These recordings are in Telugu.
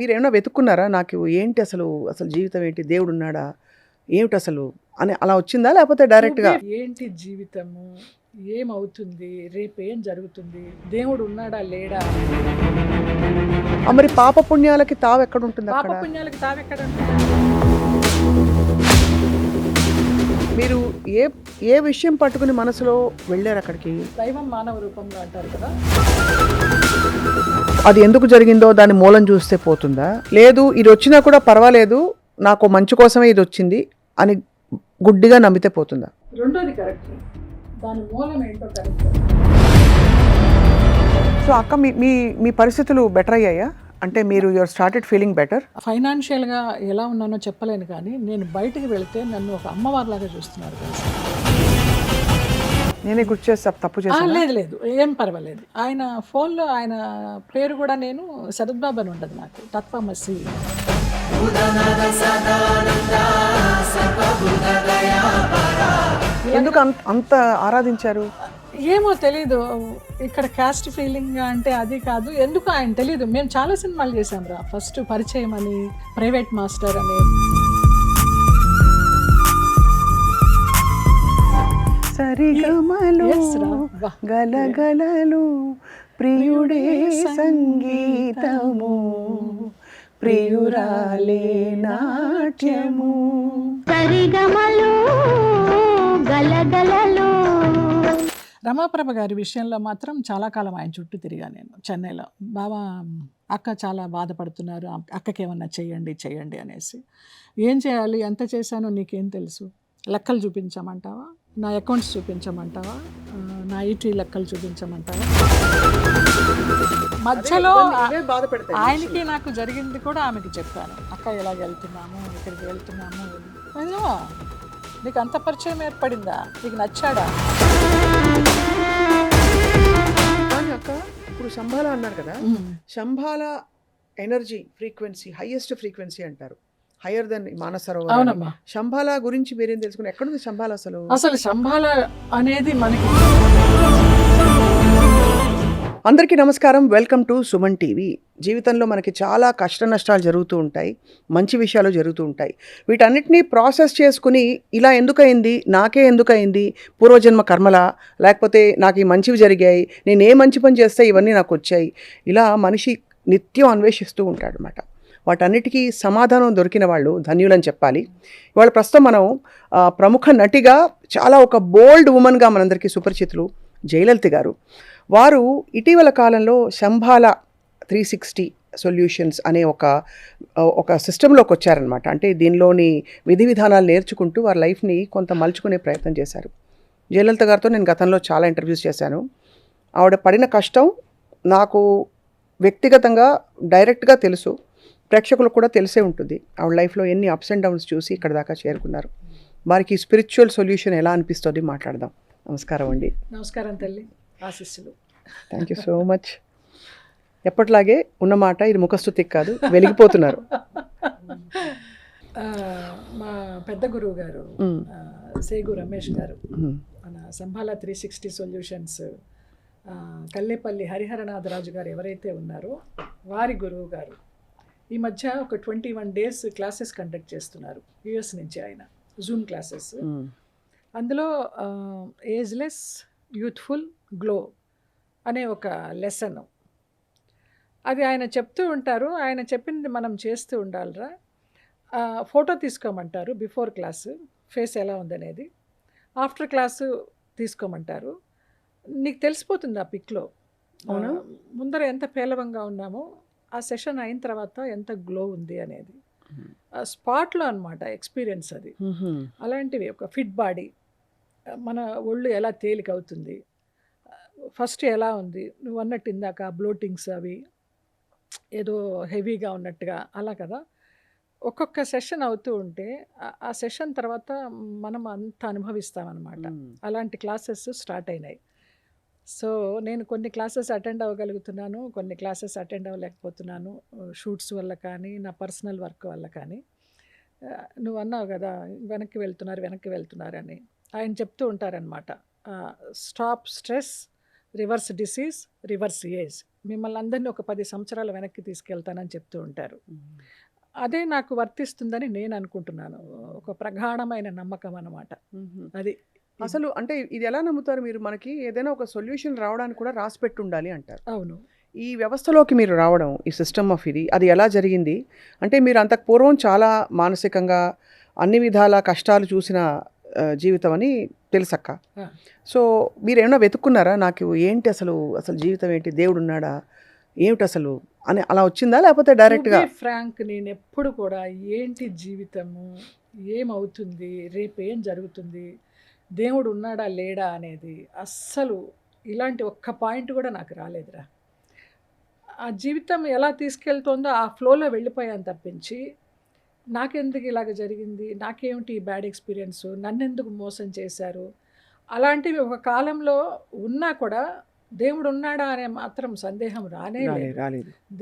మీరేమైనా వెతుక్కున్నారా? నాకు ఏంటి అసలు జీవితం ఏంటి? దేవుడున్నాడా? ఏమిటసలు అని అలా వచ్చిందా? లేకపోతే డైరెక్ట్‌గా ఏంటి జీవితము? ఏమవుతుంది? రేపేం జరుగుతుంది? దేవుడు ఉన్నాడా? లేడా? మరి పాప పుణ్యాలకి తావెక్కడుంటుందక్కడ? పాపపుణ్యాలకి తావెక్కడుంటుంది? మీరు ఏ ఏ విషయం పట్టుకుని మనసులో వెళ్లారక్కడికి? దైవం మానవ రూపంలో అంటారు కదా! అది ఎందుకు జరిగిందో దాని మూలం చూస్తే పోతుందా? లేదు ఇదొచ్చినా కూడా పర్వాలేదు, నాకు మంచి కోసమే ఇదొచ్చింది అని గుడ్డిగా నమ్మితే పోతుందా? రెండోది కరెక్ట్. దాని మూలం ఏంటో కరెక్ట్. సో అక్క మీ మీ మీ పరిస్థితులు బెటర్ అయ్యాయా? అంటే మీరు యూఆర్ స్టార్టెడ్ ఫీలింగ్ బెటర్? ఫైనాన్షియల్‌గా ఎలా ఉన్నానో చెప్పలేను కానీ, నేను బయటికి వెళ్తే నన్ను ఒక అమ్మవారిలాగా చూస్తున్నారు తెలుసా? నేనే గుర్తు చేసి తప్పు చేశానా? లేదు. ఏం పర్వాలేదు. ఆయన ఫోన్‌లో ఆయన పేరు కూడా నేను శరత్ బాబు అని ఉండదు నాకు. తత్వమసి. ఎందుకు అంత ఆరాధించారు? ఏమో తెలీదు. ఇక్కడ కాస్ట్ ఫీలింగ్ అంటే అది కాదు. ఎందుకో ఆయన తెలీదు. మేము చాలా సినిమాలు చేసాంరా. ఫస్ట్ పరిచయం అని, ప్రైవేట్ మాస్టర్ అని. సరిగమలు Yes రా. వా. గలగలలు ప్రియుడే సంగీతము ప్రియురాలే నాట్యము. సరిగమలు గలగలలు. రమాప్రభ గారి విషయంలో మాత్రం చాలా కాలం ఆయన చుట్టూ తిరిగాను నేను చెన్నైలో. బాబా అక్క చాలా బాధపడుతున్నారు, అక్కకి ఏమన్నా చెయ్యండి అనేసి. ఏం చేయాలి, ఎంత చేశానో నీకేం తెలుసు? లెక్కలు చూపించమంటావా? నా అకౌంట్స్ చూపించమంటావా? నా ఈటీ లెక్కలు చూపించమంటావా? మధ్యలో ఇవే బాధ పెడతాయి ఆయనకి నాకు జరిగింది కూడా ఆమెకి చెప్పాను. అక్క ఇలాగ వెళ్తున్నాము, ఇక్కడికి వెళ్తున్నాము. అయ్యో, నీకు అంత పరిచయం ఏర్పడిందా? నీకు నచ్చాడా? కానీ అక్క ఇప్పుడు శంభాల అన్నారు కదా, Shambhala energy frequency highest frequency అంటారు, హయ్యర్ దెన్ మానసరోవర్. అవునమ్మా. శంభాల గురించి మీరేం తెలుసుకున్నారు? ఎక్కడుంది శంభాల అసలు? అసలు శంభాల అనేది మనకి అందరికీ నమస్కారం, వెల్కమ్ టు సుమన్ టీవీ. జీవితంలో మనకి చాలా కష్ట నష్టాలు జరుగుతూ ఉంటాయి, మంచి విషయాలు జరుగుతూ ఉంటాయి. వీటన్నిటినీ ప్రాసెస్ చేసుకుని ఇలా ఎందుకయింది, నాకే ఎందుకయింది, పూర్వజన్మ కర్మలా, లేకపోతే నాకు ఈ మంచివి జరిగాయి, నేను ఏ మంచి పని చేస్తే ఇవన్నీ నాకు వచ్చాయి, ఇలా మనిషి నిత్యం అన్వేషిస్తూ ఉంటాడు అన్నమాట. వాటన్నిటికీ సమాధానం దొరికిన వాళ్ళు ధన్యులని చెప్పాలి. ఇవాళ ప్రస్తుతం మనం ప్రముఖ నటిగా చాలా ఒక బోల్డ్ ఉమెన్గా మనందరికీ సుపరిచితులు జయలలిత గారు. వారు ఇటీవల కాలంలో శంభాల 360 సొల్యూషన్స్ అనే ఒక సిస్టంలోకి వచ్చారనమాట. అంటే దీనిలోని విధి విధానాలు నేర్చుకుంటూ వారి లైఫ్ని కొంత మలుచుకునే ప్రయత్నం చేశారు. జయలలిత గారితో నేను గతంలో చాలా ఇంటర్వ్యూస్ చేశాను. ఆవిడ పడిన కష్టం నాకు వ్యక్తిగతంగా డైరెక్ట్గా తెలుసు, ప్రేక్షకులకు కూడా తెలిసే ఉంటుంది. ఆవిడ లైఫ్లో ఎన్ని అప్స్ అండ్ డౌన్స్ చూసి ఇక్కడ దాకా చేరుకున్నారు. వారికి స్పిరిచువల్ సొల్యూషన్ ఎలా అనిపిస్తుంది మాట్లాడదాం. నమస్కారం అండి. నమస్కారం తల్లి, ఆశీస్సులు. Thank you so much. ఎప్పటిలాగే ఉన్నమాట, ఇది ముఖస్తుతికి కాదు, వెలిగిపోతున్నారు. మా పెద్ద గురువు గారు సేగు రమేష్ గారు మన సంభాల 360 సొల్యూషన్స్ కల్లేపల్లి హరిహరనాథరాజు గారు ఎవరైతే ఉన్నారో వారి గురువు గారు ఈ మధ్య ఒక 21 days క్లాసెస్ కండక్ట్ చేస్తున్నారు యుఎస్ నుంచి. ఆయన జూమ్ క్లాసెస్. అందులో ఏజ్లెస్ యూత్ఫుల్ గ్లో అనే ఒక లెసన్ అది ఆయన చెప్తూ ఉంటారు. ఆయన చెప్పింది మనం చేస్తూ ఉండాలిరా. ఫోటో తీసుకోమంటారు బిఫోర్ క్లాసు, ఫేస్ ఎలా ఉందనేది. ఆఫ్టర్ క్లాసు తీసుకోమంటారు. నీకు తెలిసిపోతుంది ఆ పిక్లో ముందర ఎంత పేలవంగా ఉన్నామో, ఆ సెషన్ అయిన తర్వాత ఎంత గ్లో ఉంది అనేది స్పాట్లో అనమాట ఎక్స్పీరియన్స్ అది. అలాంటివి ఒక ఫిట్ బాడీ, మన ఒళ్ళు ఎలా తేలిక అవుతుంది, ఫస్ట్ ఎలా ఉంది నువ్వు అన్నట్టు ఇందాక బ్లోటింగ్స్ అవి ఏదో హెవీగా ఉన్నట్టుగా అలా కదా. ఒక్కొక్క సెషన్ అవుతూ ఉంటే ఆ సెషన్ తర్వాత మనం అంత అనుభవిస్తామన్నమాట. అలాంటి క్లాసెస్ స్టార్ట్ అయినాయి. సో నేను కొన్ని క్లాసెస్ అటెండ్ అవ్వగలుగుతున్నాను, కొన్ని క్లాసెస్ అటెండ్ అవ్వలేకపోతున్నాను, షూట్స్ వల్ల కానీ నా పర్సనల్ వర్క్ వల్ల కానీ. నువ్వు అన్నావు కదా వెనక్కి వెళ్తున్నారు అని. ఆయన చెప్తూ ఉంటారనమాట, stop stress, reverse disease, reverse age. మిమ్మల్ని అందరినీ ఒక 10 సంవత్సరాల వెనక్కి తీసుకెళ్తానని చెప్తూ ఉంటారు. అదే నాకు వర్తిస్తుందని నేను అనుకుంటున్నాను. ఒక ప్రగాఢమైన నమ్మకం అన్నమాట. అది. అసలు అంటే ఇది ఎలా నమ్ముతారు మీరు? మనకి ఏదైనా ఒక సొల్యూషన్ రావడానికి కూడా రాసి పెట్టి ఉండాలి అంటారు. అవును. ఈ వ్యవస్థలోకి మీరు రావడం, ఈ సిస్టమ్ ఆఫ్ ఇది, అది ఎలా జరిగింది? అంటే మీరు అంతకు పూర్వం చాలా మానసికంగా అన్ని విధాల కష్టాలు చూసిన జీవితం అని తెలుసక్క. ఆ. సో మీరేమైనా వెతుక్కున్నారా? నాకు ఏంటి అసలు జీవితం ఏంటి, దేవుడు ఉన్నాడా, ఏమిటి అసలు అని అలా వచ్చిందా, లేకపోతే డైరెక్ట్గా? ఫ్రాంక్, నేను ఎప్పుడు కూడా ఏంటి జీవితము, ఏమవుతుంది, రేపు ఏం జరుగుతుంది, దేవుడు ఉన్నాడా లేడా అనేది అస్సలు ఇలాంటి ఒక్క పాయింట్ కూడా నాకు రాలేదురా. ఆ జీవితం ఎలా తీసుకెళ్తుందో ఆ ఫ్లోలో వెళ్ళిపోయాను తప్పించి, నాకెందుకు ఇలాగ జరిగింది, నాకేమిటి ఈ బ్యాడ్ ఎక్స్పీరియన్స్, నన్నెందుకు మోసం చేశారు, అలాంటివి ఒక కాలంలో ఉన్నా కూడా దేవుడు ఉన్నాడా అనే మాత్రం సందేహం రాలేదు.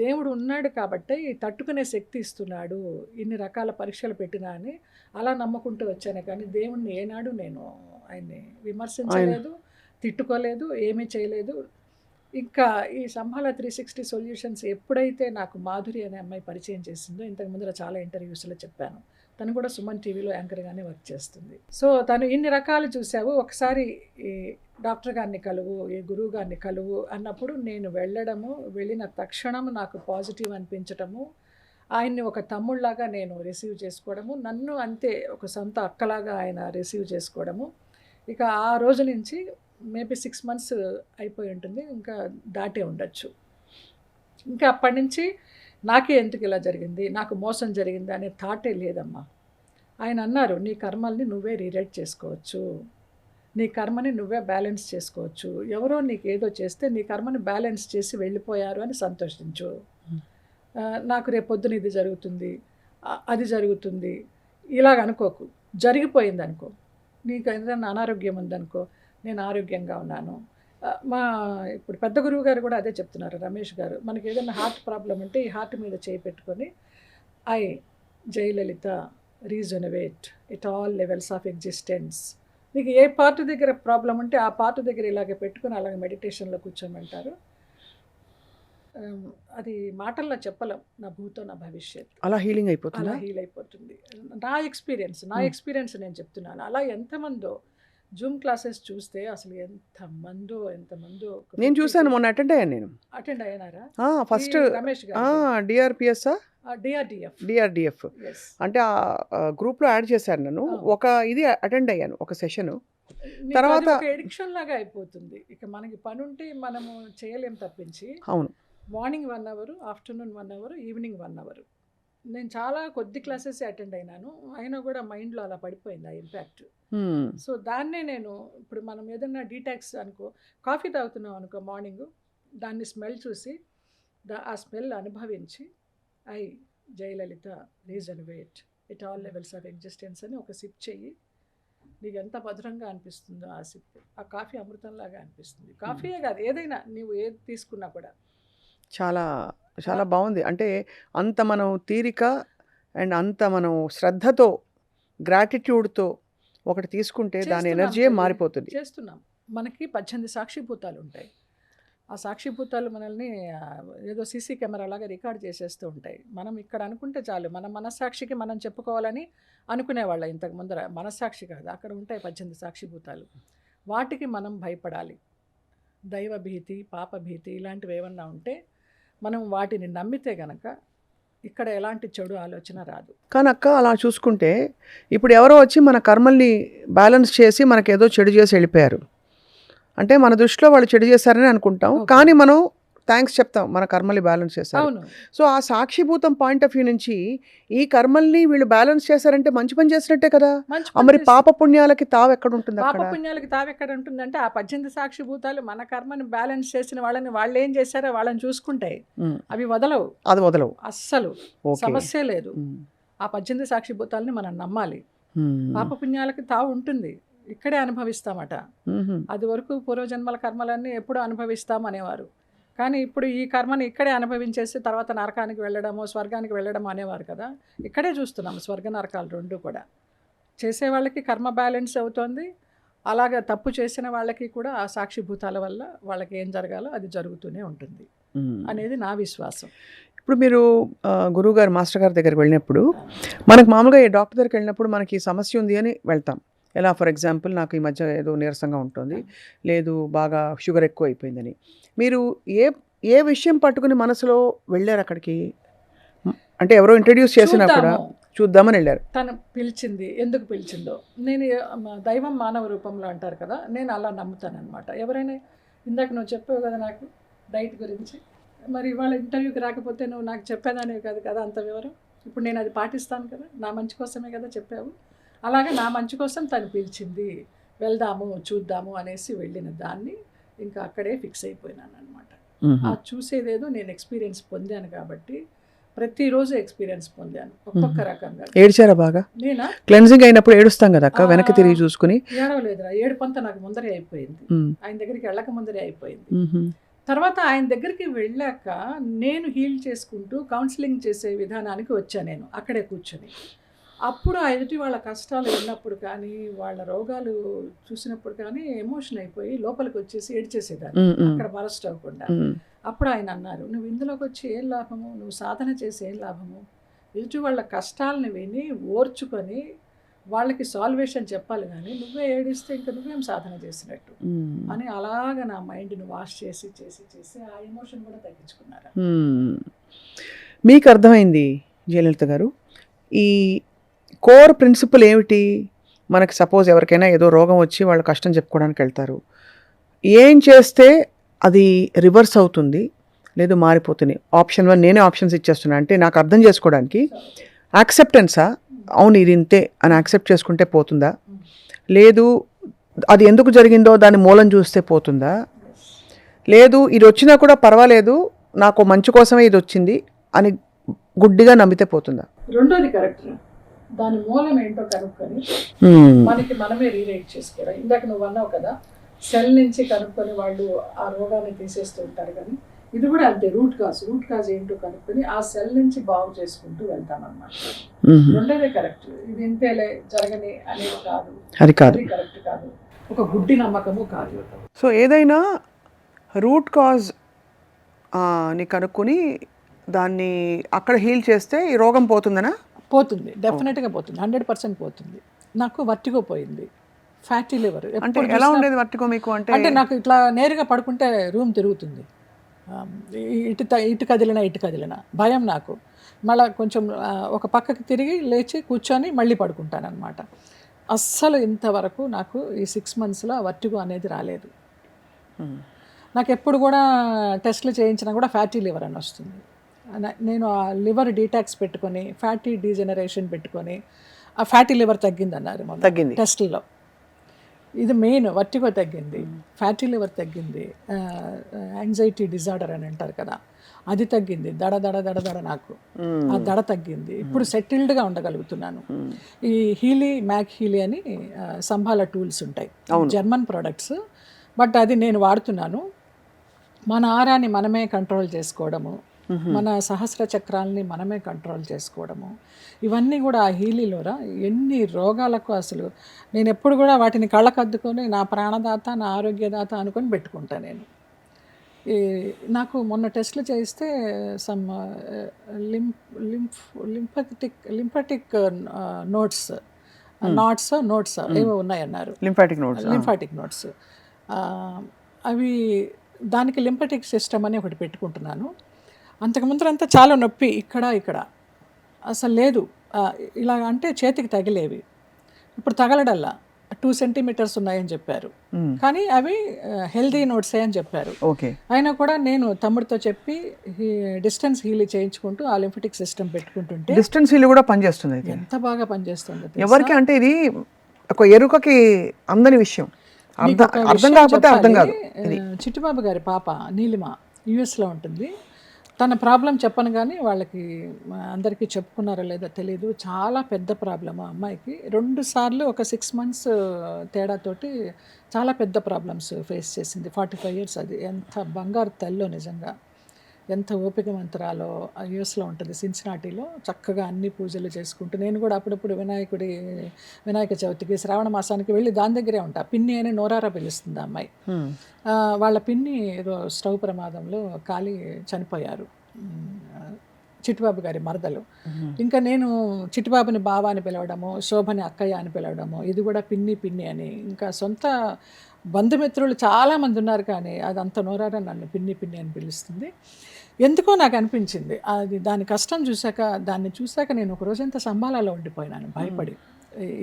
దేవుడు ఉన్నాడు కాబట్టి తట్టుకునే శక్తి ఇస్తున్నాడు, ఇన్ని రకాల పరీక్షలు పెట్టినా అని అలా నమ్ముకుంటూ వచ్చాను. కానీ దేవుణ్ణి ఏనాడు నేను ఆయన్ని విమర్శించలేదు, తిట్టుకోలేదు, ఏమీ చేయలేదు. ఇంకా ఈ సంభాల 360 సొల్యూషన్స్ ఎప్పుడైతే నాకు మాధురి అనే అమ్మాయి పరిచయం చేసిందో, ఇంతకు ముందర చాలా ఇంటర్వ్యూస్లో చెప్పాను, తను కూడా సుమన్ టీవీలో యాంకర్గానే వర్క్ చేస్తుంది. సో తను ఇన్ని రకాలు చూసావు, ఒకసారి ఈ డాక్టర్ గారిని కలువు, ఈ గురువు గారిని కలువు అన్నప్పుడు నేను వెళ్ళిన తక్షణం నాకు పాజిటివ్ అనిపించటము, ఆయన్ని ఒక తమ్ముళ్లాగా నేను రిసీవ్ చేసుకోవడము, నన్ను అంతే ఒక సొంత అక్కలాగా ఆయన రిసీవ్ చేసుకోవడము. ఇక ఆ రోజు నుంచి మేబీ 6 months అయిపోయి ఉంటుంది, ఇంకా దాటే ఉండొచ్చు. ఇంకా అప్పటి నుంచి నాకే ఎందుకు ఇలా జరిగింది, నాకు మోసం జరిగింది అనే థాటే లేదమ్మా. ఆయన అన్నారు, నీ కర్మల్ని నువ్వే రీరైట్ చేసుకోవచ్చు, నీ కర్మని నువ్వే బ్యాలెన్స్ చేసుకోవచ్చు, ఎవరో నీకు ఏదో చేస్తే నీ కర్మని బ్యాలెన్స్ చేసి వెళ్ళిపోయారు అని సంతోషించు. నాకు రేపొద్దున ఇది జరుగుతుంది, అది జరుగుతుంది ఇలాగ అనుకోకు, జరిగిపోయింది అనుకో. నీకు ఏదైనా అనారోగ్యం ఉందనుకో, నేను ఆరోగ్యంగా ఉన్నాను. ఇప్పుడు పెద్ద గురువు గారు కూడా అదే చెప్తున్నారు, రమేష్ గారు, మనకి ఏదైనా హార్ట్ ప్రాబ్లం ఉంటే ఈ హార్ట్ మీద చేయి పెట్టుకొని ఐ జయలలిత rejuvenate it all levels of existence. నీకు ఏ పార్ట్ దగ్గర ప్రాబ్లం ఉంటే ఆ పార్ట్ దగ్గర ఇలాగే పెట్టుకుని అలాగే మెడిటేషన్లో కూర్చోమంటారు. అది మాటల్లో చెప్పలేం, నా భూతో నా భవిష్యత్. అలా హీలింగ్ అయిపోతుంది. అలా హీల్ అయిపోతుంది. నా ఎక్స్పీరియన్స్ నేను చెప్తున్నాను. అలా ఎంతమందో జూమ్ క్లాసెస్ చూస్తే అసలు ఎంతమందో. నేను చూసాను, మొన్న అటెండ్ అయ్యానారా? First Ramesh DRPS DRDF Yes. అంటే ఆ గ్రూప్లో యాడ్ చేశారు నన్ను. ఒక ఇది అటెండ్ అయ్యాను, ఒక సెషన్. నీకు తర్వాత అది ఒక ఎడిక్షన్ లాగా అయిపోతుంది. ఇక మనకి పని ఉంటే మనము చేయలేం తప్పించి, అవును, morning 1 hour, afternoon 1 hour, evening 1 hour. నేను చాలా కొద్ది క్లాసెస్ అటెండ్ అయినాను, అయినా కూడా మైండ్లో అలా పడిపోయింది ఆ ఇంపాక్ట్. సో దాన్నే నేను ఇప్పుడు మనం ఏదన్నా డీటాక్స్ అనుకో, కాఫీ తాగుతున్నాం అనుకో మార్నింగ్, దాన్ని స్మెల్ చూసి ఆ స్మెల్ అనుభవించి ఐ జయలలిత rejuvenate it all levels of existence అని ఒక సిప్ చెయ్యి. నీకు ఎంత మధురంగా అనిపిస్తుందో ఆ సిప్, ఆ కాఫీ అమృతంలాగా అనిపిస్తుంది. కాఫీయే కాదు, ఏదైనా నీవు ఏది తీసుకున్నా కూడా చాలా చాలా బాగుంది. అంటే అంత మనం తీరిక అండ్ అంత మనం శ్రద్ధతో, గ్రాటిట్యూడ్తో ఒకటి తీసుకుంటే దాని చేస్తున్నాం ఎనర్జీయే తల్లి, మారిపోతుంది. చేస్తున్నాం. మనకి 18 సాక్షిభూతాలు ఉంటాయి. ఆ సాక్షిభూతాలు మనల్ని ఏదో సీసీ కెమెరా లాగా రికార్డ్ చేసేస్తూ ఉంటాయి. మనం ఇక్కడ అనుకుంటే చాలు, మన మనస్సాక్షికి మనం చెప్పుకోవాలని అనుకునేవాళ్ళ ఇంతకు ముందర. మనస్సాక్షి కాదు, అక్కడ ఉంటాయి 18 సాక్షిభూతాలు. వాటికి మనం భయపడాలి. దైవభీతి, పాపభీతి ఇలాంటివి ఏమన్నా ఉంటే మనం వాటిని నమ్మితే గనక ఇక్కడ ఎలాంటి చెడు ఆలోచన రాదు. కానీ అక్క అలా చూసుకుంటే ఇప్పుడు ఎవరో వచ్చి మన కర్మల్ని బ్యాలెన్స్ చేసి మనకేదో చెడు చేసి వెళ్ళిపోయారు అంటే మన దృష్టిలో వాళ్ళు చెడు చేశారని అనుకుంటాం. కానీ మనం థ్యాంక్స్ చెప్తాం, మన కర్మల్ని బ్యాలెన్స్ చేశారు. అవును. సో ఆ సాక్షిభూతం పాయింట్ ఆఫ్ వ్యూ నుంచి ఈ కర్మల్ని వీళ్ళు బ్యాలెన్స్ చేశారంటే మంచి పని చేసినట్టే కదా. మంచి మరి పాప పుణ్యాలకి తావు ఎక్కడ ఉంటుంది? పాప అక్కడ పుణ్యాలకి తావెక్కడ ఉంటుందంటే ఆ 18 సాక్షిభూతాలు మన కర్మని బ్యాలెన్స్ చేసిన వాళ్ళని వాళ్ళు ఏం చేశారో వాళ్ళని చూసుకుంటాయి, అవి వదలవు. అది వదలవు అస్సలు, ఓకే. సమస్య లేదు. ఆ 18 సాక్షిభూతాలని మనం నమ్మాలి. పాప పుణ్యాలకి తావు ఉంటుంది, ఇక్కడే అనుభవిస్తామట. అది వరకు పూర్వజన్మల కర్మలన్నీ ఎప్పుడూ అనుభవిస్తాం అనేవారు. కానీ ఇప్పుడు ఈ కర్మని ఇక్కడే అనుభవించేసి తర్వాత నరకానికి వెళ్ళడము, స్వర్గానికి వెళ్ళడము అనేవారు కదా. ఇక్కడే చూస్తున్నాము స్వర్గ నరకాలు రెండు కూడా. చేసేవాళ్ళకి కర్మ బ్యాలెన్స్ అవుతోంది, అలాగ తప్పు చేసిన వాళ్ళకి కూడా ఆ సాక్షిభూతాల వల్ల వాళ్ళకి ఏం జరగాలో అది జరుగుతూనే ఉంటుంది అనేది నా విశ్వాసం. ఇప్పుడు మీరు గురువుగారు మాస్టర్ గారి దగ్గరికి వెళ్ళినప్పుడు మనకు మామూలుగా ఈ డాక్టర్ దగ్గరికి వెళ్ళినప్పుడు మనకి ఈ సమస్య ఉంది అని వెళ్తాం. ఎలా ఫర్ ఎగ్జాంపుల్ నాకు ఈ మధ్య ఏదో నీరసంగా ఉంటుంది, లేదు బాగా షుగర్ ఎక్కువ అయిపోయిందని. మీరు ఏ ఏ విషయం పట్టుకుని మనసులో వెళ్ళారు అక్కడికి? అంటే ఎవరో ఇంట్రడ్యూస్ చేసినప్పుడు చూద్దామని వెళ్ళారు. తను పిలిచింది, ఎందుకు పిలిచిందో. నేను దైవం మానవ రూపంలో అంటారు కదా, నేను అలా నమ్ముతానమాట. ఎవరైనా ఇందాక నువ్వు చెప్పావు కదా నాకు డైట్ గురించి, మరి ఇవాళ ఇంటర్వ్యూకి రాకపోతే నువ్వు నాకు చెప్పేదానివి కాదు కదా అంత వివరం. ఇప్పుడు నేను అది పాటిస్తాను కదా, నా మంచి కోసమే కదా చెప్పావు. అలాగే నా మంచి కోసం తను పిలిచింది, వెళ్దాము చూద్దాము అనేసి వెళ్ళిన దాన్ని ఇంకా అక్కడే ఫిక్స్ అయిపోయినాను అనమాట. ఆ చూసేదేదో నేను ఎక్స్పీరియన్స్ పొందాను కాబట్టి ప్రతిరోజు ఎక్స్పీరియన్స్ పొందాను ఒక్కొక్క రకంగా. ఏడ్చారా బాగా? నేనా? క్లెన్జింగ్ అయినప్పుడు ఏడుస్తాం కదా అక్క, వెనక్కి తిరిగి చూసుకుని. ఏడవలేదురా, ఏడుపంతా నాకు ముందరే అయిపోయింది, ఆయన దగ్గరికి వెళ్ళక ముందరే అయిపోయింది. తర్వాత ఆయన దగ్గరికి వెళ్ళాక నేను హీల్ చేసుకుంటూ కౌన్సిలింగ్ చేసే విధానానికి వచ్చాను నేను అక్కడే కూర్చొని. అప్పుడు ఆ ఎదుటి వాళ్ళ కష్టాలు విన్నప్పుడు కానీ వాళ్ళ రోగాలు చూసినప్పుడు కానీ ఎమోషన్ అయిపోయి లోపలికి వచ్చేసి ఏడ్చేసేదాన్ని అక్కడ బరస్ట్ అవ్వకుండా. అప్పుడు ఆయన అన్నారు, నువ్వు ఇందులోకి వచ్చి ఏం లాభము, నువ్వు సాధన చేసి ఏం లాభము, ఎదుటి వాళ్ళ కష్టాలను విని ఓర్చుకొని వాళ్ళకి సాల్వేషన్ చెప్పాలి, కానీ నువ్వే ఏడిస్తే ఇంకా నువ్వేం సాధన చేసినట్టు అని అలాగ నా మైండ్ని వాష్ చేసి చేసి చేసి ఆ ఎమోషన్ కూడా తగ్గించుకున్నారు. మీకు అర్థమైంది జయలలిత గారు, ఈ కోర్ ప్రిన్సిపల్ ఏమిటి? మనకి సపోజ్ ఎవరికైనా ఏదో రోగం వచ్చి వాళ్ళు కష్టం చెప్పుకోవడానికి వెళ్తారు, ఏం చేస్తే అది రివర్స్ అవుతుంది లేదు మారిపోతుంది? ఆప్షన్ 1 నేనే ఆప్షన్స్ ఇచ్చేస్తున్నా, అంటే నాకు అర్థం చేసుకోవడానికి. యాక్సెప్టెన్సా, అవును ఇది ఇంతే అని యాక్సెప్ట్ చేసుకుంటే పోతుందా, లేదు అది ఎందుకు జరిగిందో దాని మూలం చూస్తే పోతుందా, లేదు ఇది వచ్చినా కూడా పర్వాలేదు నాకు మంచి కోసమే ఇది వచ్చింది అని గుడ్డిగా నమ్మితే పోతుందా? రెండోది కరెక్ట్, దాని మూలం ఏంటో కనుక్కొని మనకి మనమే రీరైట్ చేసుకోవడం. ఇందాక నువ్వు అన్నావు కదా, సెల్ నుంచి కనుక్కొని వాళ్ళు ఆ రోగాన్ని తీసేస్తూ ఉంటారు, కానీ ఇది కూడా అంతే. రూట్ కాజ్ ఏంటో కనుక్కొని ఆ సెల్ నుంచి బాగు చేసుకుంటూ వెళ్తామన్నమాట. రెండోదే కరెక్ట్, ఇది ఇంతేలే జరగని అనేది కాదు, అది కరెక్ట్ కాదు, ఒక గుడ్డి నమ్మకము కాదు. సో ఏదైనా రూట్ కాజ్ ని కనుక్కొని దాన్ని అక్కడ హీల్ చేస్తే ఈ రోగం పోతుందనా? పోతుంది, డెఫినెట్గా పోతుంది, 100% పోతుంది. నాకు వర్టిగో పోయింది, ఫ్యాటీ లివర్. అంటే ఎలా ఉండేది వర్టిగో మీకు? అంటే నాకు ఇట్లా నేరుగా పడుకుంటే రూమ్ తిరుగుతుంది, ఇటు కదిలినా భయం నాకు. మళ్ళీ కొంచెం ఒక పక్కకి తిరిగి లేచి కూర్చొని మళ్ళీ పడుకుంటాను అనమాట. అస్సలు ఇంతవరకు నాకు ఈ 6 monthsలో వర్టిగో అనేది రాలేదు. నాకు ఎప్పుడు కూడా టెస్ట్లు చేయించినా కూడా ఫ్యాటీ లివర్ అని వస్తుంది. నేను ఆ లివర్ డీటాక్స్ పెట్టుకొని ఫ్యాటీ డీజెనరేషన్ పెట్టుకొని ఆ ఫ్యాటీ లివర్ తగ్గిందన్నారు తగ్గింది టెస్ట్లో. ఇది మెయిన్, వర్టిగో తగ్గింది, ఫ్యాటీ లివర్ తగ్గింది, యాంగ్జైటీ డిజార్డర్ అని అంటారు కదా అది తగ్గింది, దడ నాకు ఆ దడ తగ్గింది. ఇప్పుడు సెటిల్డ్గా ఉండగలుగుతున్నాను. ఈ మ్యాక్ హీలీ అని సంభాల టూల్స్ ఉంటాయి, జర్మన్ ప్రొడక్ట్స్, బట్ అది నేను వాడుతున్నాను. మన ఆరాన్ని మనమే కంట్రోల్ చేసుకోవడము, మన సహస్ర చక్రాలని మనమే కంట్రోల్ చేసుకోవడము, ఇవన్నీ కూడా ఆ హీలీలోరా ఎన్ని రోగాలకు అసలు నేను ఎప్పుడు కూడా వాటిని కళ్ళకద్దుకొని నా ప్రాణదాత నా ఆరోగ్యదాత అనుకొని పెట్టుకుంటాను నేను. నాకు మొన్న టెస్ట్లు చేయిస్తే సమ్ లింఫాటిక్ నోట్స్ ఏవో ఉన్నాయన్నారు, లింఫాటిక్ నోట్స్. అవి దానికి లింఫాటిక్ సిస్టమ్ అని ఒకటి పెట్టుకుంటున్నాను. అంతకుముందు అంతా చాలా నొప్పి ఇక్కడ అసలు లేదు, ఇలా అంటే చేతికి తగిలేవి, ఇప్పుడు తగలడల్లా 2 centimeters ఉన్నాయని చెప్పారు, కానీ అవి హెల్దీ నోట్సే అని చెప్పారు. అయినా కూడా నేను తమ్ముడితో చెప్పి డిస్టెన్స్ హీల్ చేయించుకుంటూ ఆ లింఫాటిక్ సిస్టమ్ పెట్టుకుంటుంటే డిస్టెన్స్ హీల్ కూడా పనిచేస్తుంది. ఎంత బాగా పనిచేస్తుంది ఎవరికి అంటే ఇది ఒక ఎరుకకి అందని విషయం, అర్థం కాకపోతే అర్థం కాదు. చిట్టిబాబు గారి పాప నీలిమ యుఎస్లో ఉంటుంది. తన ప్రాబ్లం చెప్పను కానీ వాళ్ళకి అందరికీ చెప్పుకున్నారో లేదో తెలియదు, చాలా పెద్ద ప్రాబ్లం ఆ అమ్మాయికి. 2 సార్లు ఒక 6 months తేడాతోటి చాలా పెద్ద ప్రాబ్లమ్స్ ఫేస్ చేసింది. 45 years, అది ఎంత బంగారు తల్లో నిజంగా. ఎంత ఓపికవంతరాలో యుఎస్లో ఉంటుంది, సిన్సినాటీలో చక్కగా అన్ని పూజలు చేసుకుంటూ. నేను కూడా అప్పుడప్పుడు వినాయక చవితికి శ్రావణ మాసానికి వెళ్ళి దాని దగ్గరే ఉంటా. పిన్ని అని నోరారా పిలుస్తుంది ఆ అమ్మాయి. వాళ్ళ పిన్ని ఏదో స్టవ్ ప్రమాదంలో కాలి చనిపోయారు, చిట్టిబాబు గారి మరదలు. ఇంకా నేను చిట్టిబాబుని బావ అని పిలవడము, శోభని అక్కయ్య అని పిలవడము, ఇది కూడా పిన్ని పిన్ని అని. ఇంకా సొంత బంధుమిత్రులు చాలామంది ఉన్నారు, కానీ అదంత నోరారా నన్ను పిన్ని పిన్ని అని పిలుస్తుంది. ఎందుకో నాకు అనిపించింది అది, దాని కష్టం చూశాక, దాన్ని చూశాక నేను ఒక రోజంతా సంబాలాలో ఉండిపోయినాను భయపడి.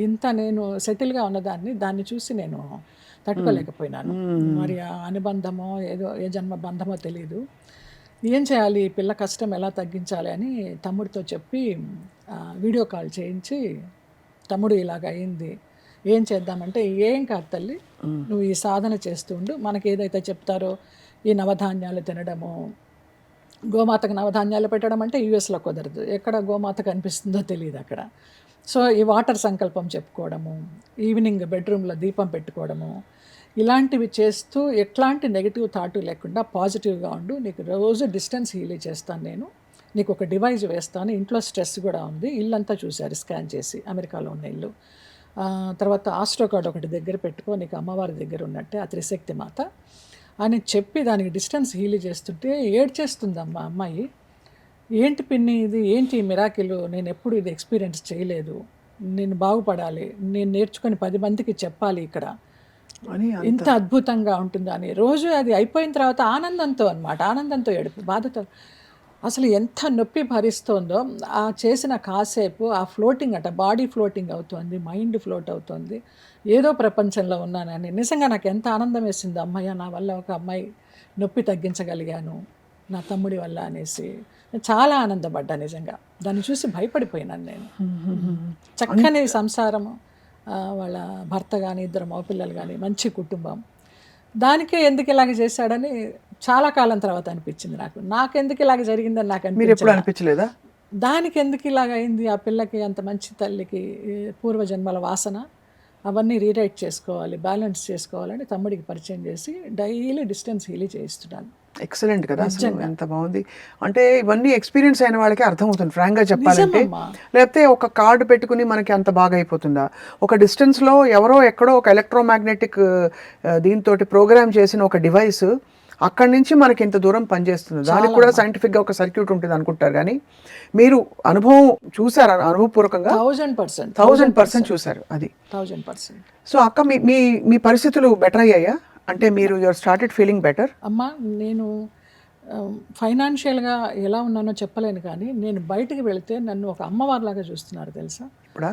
ఇంత నేను సెటిల్గా ఉన్నదాన్ని దాన్ని చూసి నేను తట్టుకోలేకపోయినాను. మరి ఆ అనుబంధమో ఏదో ఏ జన్మ బంధమో తెలియదు. ఏం చేయాలి, ఈ పిల్ల కష్టం ఎలా తగ్గించాలి అని తమ్ముడితో చెప్పి వీడియో కాల్ చేయించి, తమ్ముడు ఇలాగ అయింది, ఏం చేద్దామంటే, ఏం కాదు తల్లి, నువ్వు ఈ సాధన చేస్తూ ఉండు, మనకి ఏదైతే చెప్తారో ఈ నవధాన్యాలు తినడము, గోమాతకు నవధాన్యాలు పెట్టడం అంటే యూఎస్లో కుదరదు, ఎక్కడ గోమాత కనిపిస్తుందో తెలియదు అక్కడ. సో ఈ వాటర్ సంకల్పం చెప్పుకోవడము, ఈవినింగ్ బెడ్రూమ్లో దీపం పెట్టుకోవడము, ఇలాంటివి చేస్తూ ఎట్లాంటి నెగిటివ్ థాట్ లేకుండా పాజిటివ్గా ఉండు, నీకు రోజు డిస్టెన్స్ హీల్ చేస్తాను, నేను నీకు ఒక డివైస్ వేస్తాను, ఇంట్లో స్ట్రెస్ కూడా ఉంది, ఇల్లంతా చూశారు స్కాన్ చేసి, అమెరికాలో ఉన్న ఇల్లు. తర్వాత ఆస్ట్రో కార్డ్ ఒకటి దగ్గర పెట్టుకో, నీకు అమ్మవారి దగ్గర ఉన్నట్టే ఆ త్రిశక్తి మాత అని చెప్పి దానికి డిస్టెన్స్ హీల్ చేస్తుంటే ఏడ్చేస్తుందమ్మా అమ్మాయి. ఏంటి పిన్ని ఇది, ఏంటి మిరాకిల్, నేను ఎప్పుడు ఇది ఎక్స్పీరియన్స్ చేయలేదు, నేను బాగుపడాలి, నేను నేర్చుకొని 10 మందికి చెప్పాలి ఇక్కడ, ఇంత అద్భుతంగా ఉంటుందా అని. రోజు అది అయిపోయిన తర్వాత ఆనందంతో అన్నమాట, ఆనందంతో ఏడుపు, బాధతో అసలు ఎంత నొప్పి భరిస్తోందో. ఆ చేసిన కాసేపు ఆ ఫ్లోటింగ్ అట, బాడీ ఫ్లోటింగ్ అవుతోంది, మైండ్ ఫ్లోట్ అవుతోంది, ఏదో ప్రపంచంలో ఉన్నానని. నిజంగా నాకు ఎంత ఆనందం వేసింది, అమ్మాయి నా వల్ల ఒక అమ్మాయి నొప్పి తగ్గించగలిగాను, నా తమ్ముడి వల్ల అనేసి చాలా ఆనందపడ్డా. నిజంగా దాన్ని చూసి భయపడిపోయినాను నేను. చక్కని సంసారము, వాళ్ళ భర్త కానీ, 2 మగపిల్లలు కానీ, మంచి కుటుంబం. దానికే ఎందుకు ఇలాగ చేశాడని చాలా కాలం తర్వాత అనిపించింది నాకు. నాకెందుకు ఇలాగ జరిగిందని నాకు అనిపించలేదా? దానికి ఎందుకు ఇలాగ అయింది, ఆ పిల్లకి అంత మంచి తల్లికి పూర్వజన్మల వాసన, అవన్నీ రీరైట్ చేసుకోవాలి, బ్యాలెన్స్ చేసుకోవాలని తమ్ముడికి పరిచయం చేసి డైలీ డిస్టెన్స్ హీల్ చేయిస్తున్నాను. ఎక్సలెంట్ కదా, అసలు ఎంత బాగుంది. అంటే ఇవన్నీ ఎక్స్పీరియన్స్ అయిన వాళ్ళకి అర్థమవుతుంది ఫ్రాంక్గా చెప్పాలంటే. లేకపోతే ఒక కార్డు పెట్టుకుని మనకి అంత బాగా అయిపోతుందా? ఒక డిస్టెన్స్లో ఎవరో ఎక్కడో ఒక ఎలక్ట్రోమాగ్నెటిక్ దీంతో ప్రోగ్రామ్ చేసిన ఒక డివైస్ అక్కడి నుంచి మనకి ఇంత దూరం పనిచేస్తుంది. దానికి కూడా సైంటిఫిక్గా ఒక సర్క్యూట్ ఉంటుంది అనుకుంటారు, కానీ మీరు అనుభవం చూసారు, అనుభవపూర్వకంగా 1000% చూసారు. అది 1000%. సో అక్క, మీ పరిస్థితులు బెటర్ అయ్యాయా? అంటే మీరు యువర్ స్టార్టెడ్ ఫీలింగ్ బెటర్? అమ్మా, నేను ఫైనాన్షియల్గా ఎలా ఉన్నానో చెప్పలేను, కానీ నేను బయటికి వెళితే నన్ను ఒక అమ్మవారిలాగా చూస్తున్నారు తెలుసా. ఇప్పుడా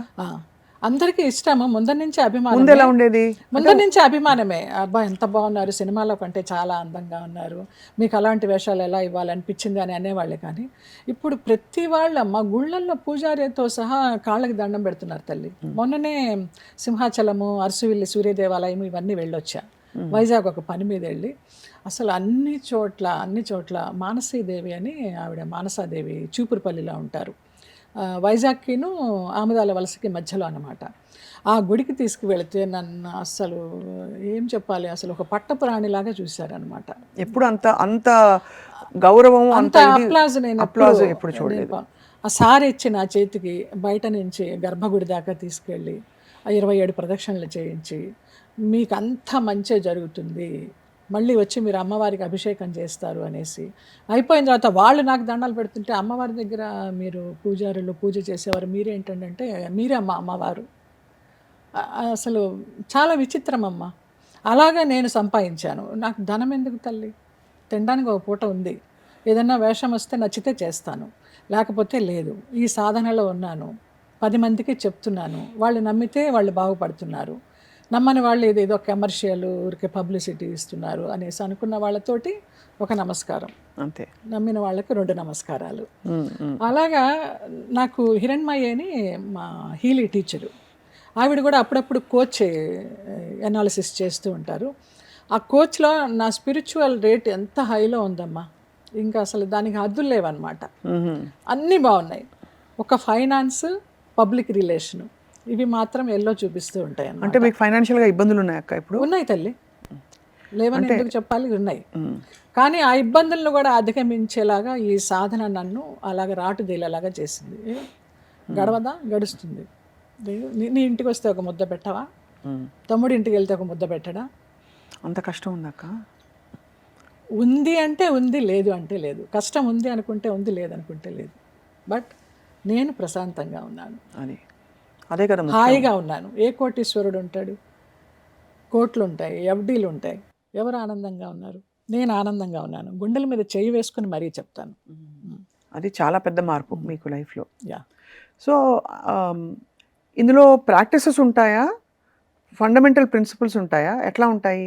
అందరికీ ఇష్టము, ముందర నుంచి అభిమానం. ముందు ఎలా ఉండేది? ముందర నుంచి అభిమానమే, అబ్బా ఎంత బాగున్నారు, సినిమాలో కంటే చాలా అందంగా ఉన్నారు, మీకు అలాంటి వేషాలు ఎలా ఇవ్వాలనిపించింది అని అనేవాళ్ళే. కానీ ఇప్పుడు ప్రతి వాళ్ళమ్మ గుళ్ళల్లో పూజారితో సహా కాళ్ళకి దండం పెడుతున్నారు తల్లి. మొన్ననే సింహాచలము, అరసువిల్లి సూర్య దేవాలయం ఇవన్నీ వెళ్ళొచ్చా, వైజాగ్ ఒక పని మీద వెళ్ళి, అసలు అన్ని చోట్ల మానసీదేవి అని ఆవిడ, మానసాదేవి చూపురుపల్లిలో ఉంటారు, వైజాగ్కిను ఆముదాల వలసకి మధ్యలో అన్నమాట. ఆ గుడికి తీసుకువెళితే నన్ను అస్సలు ఏం చెప్పాలి, అసలు ఒక పట్టపురాణిలాగా చూశారనమాట. ఎప్పుడు అంత గౌరవం, అంత అప్లాజ్ నేను ఎప్పుడు చూడలేదు. ఆ సారి ఇచ్చి నా చేతికి బయట నుంచి గర్భగుడి దాకా తీసుకెళ్ళి 27 ప్రదక్షిణలు చేయించి, మీకు అంత మంచి జరుగుతుంది, మళ్ళీ వచ్చి మీరు అమ్మవారికి అభిషేకం చేస్తారు అనేసి, అయిపోయిన తర్వాత వాళ్ళు నాకు దండాలు పెడుతుంటే, అమ్మవారి దగ్గర మీరు పూజారులు పూజ చేసేవారు మీరేంటంటే, మీరే అమ్మవారు. అసలు చాలా విచిత్రం అమ్మ. అలాగే నేను సంపాదించాను. నాకు ధనం ఎందుకు తల్లి, తినడానికి ఒక పూట ఉంది, ఏదన్నా వేషం వస్తే నచ్చితే చేస్తాను, లేకపోతే లేదు. ఈ సాధనలో ఉన్నాను, 10 మందికి చెప్తున్నాను, వాళ్ళు నమ్మితే వాళ్ళు బాగుపడుతున్నారు, నమ్మని వాళ్ళు ఏదేదో కమర్షియల్ ఊరికే పబ్లిసిటీ ఇస్తున్నారు అనేసి అనుకున్న వాళ్ళతోటి ఒక నమస్కారం, అంతే. నమ్మిన వాళ్ళకి 2 నమస్కారాలు. అలాగా నాకు హిరణ్మయ్య అని మా హీలీ టీచరు, ఆవిడ కూడా అప్పుడప్పుడు కోచ్ అనాలిసిస్ చేస్తూ ఉంటారు. ఆ కోచ్లో నా స్పిరిచువల్ రేట్ ఎంత హైలో ఉందమ్మా, ఇంకా అసలు దానికి హద్దులు లేవన్నమాట. అన్నీ బాగున్నాయి, ఒక ఫైనాన్స్, పబ్లిక్ రిలేషను, ఇవి మాత్రం ఎల్లో చూపిస్తూ ఉంటాయి. అంటే మీకు ఫైనాన్షియల్గా ఇబ్బందులు ఉన్నాయక్క ఇప్పుడు? ఉన్నాయి తల్లి. లేవని ఎందుకు చెప్పాలి, ఉన్నాయి. కానీ ఆ ఇబ్బందులను కూడా అధిగమించేలాగా ఈ సాధన నన్ను అలాగ రాటుదేలేలాగా చేసింది. గడవదా, గడుస్తుంది. నీ ఇంటికి వస్తే ఒక ముద్ద పెట్టవా, తమ్ముడి ఇంటికి వెళ్తే ఒక ముద్ద పెట్టడా? అంత కష్టం ఉందాక? ఉంది అంటే ఉంది, లేదు అంటే లేదు. కష్టం ఉంది అనుకుంటే ఉంది, లేదనుకుంటే లేదు. బట్ నేను ప్రశాంతంగా ఉన్నాను, అదే కదా, హాయిగా ఉన్నాను. ఏ కోటీశ్వరుడు ఉంటాడు? కోట్లు ఉంటాయి, ఎఫ్డీలు ఉంటాయి. ఎవరు ఆనందంగా ఉన్నారు? నేను ఆనందంగా ఉన్నాను. గుండెల మీద చేయి వేసుకుని మరీ చెప్తాను. అది చాలా పెద్ద మార్పు మీకు లైఫ్లో. యా. సో ఇందులో ప్రాక్టీసెస్ ఉంటాయా, ఫండమెంటల్ ప్రిన్సిపల్స్ ఉంటాయా, ఎట్లా ఉంటాయి?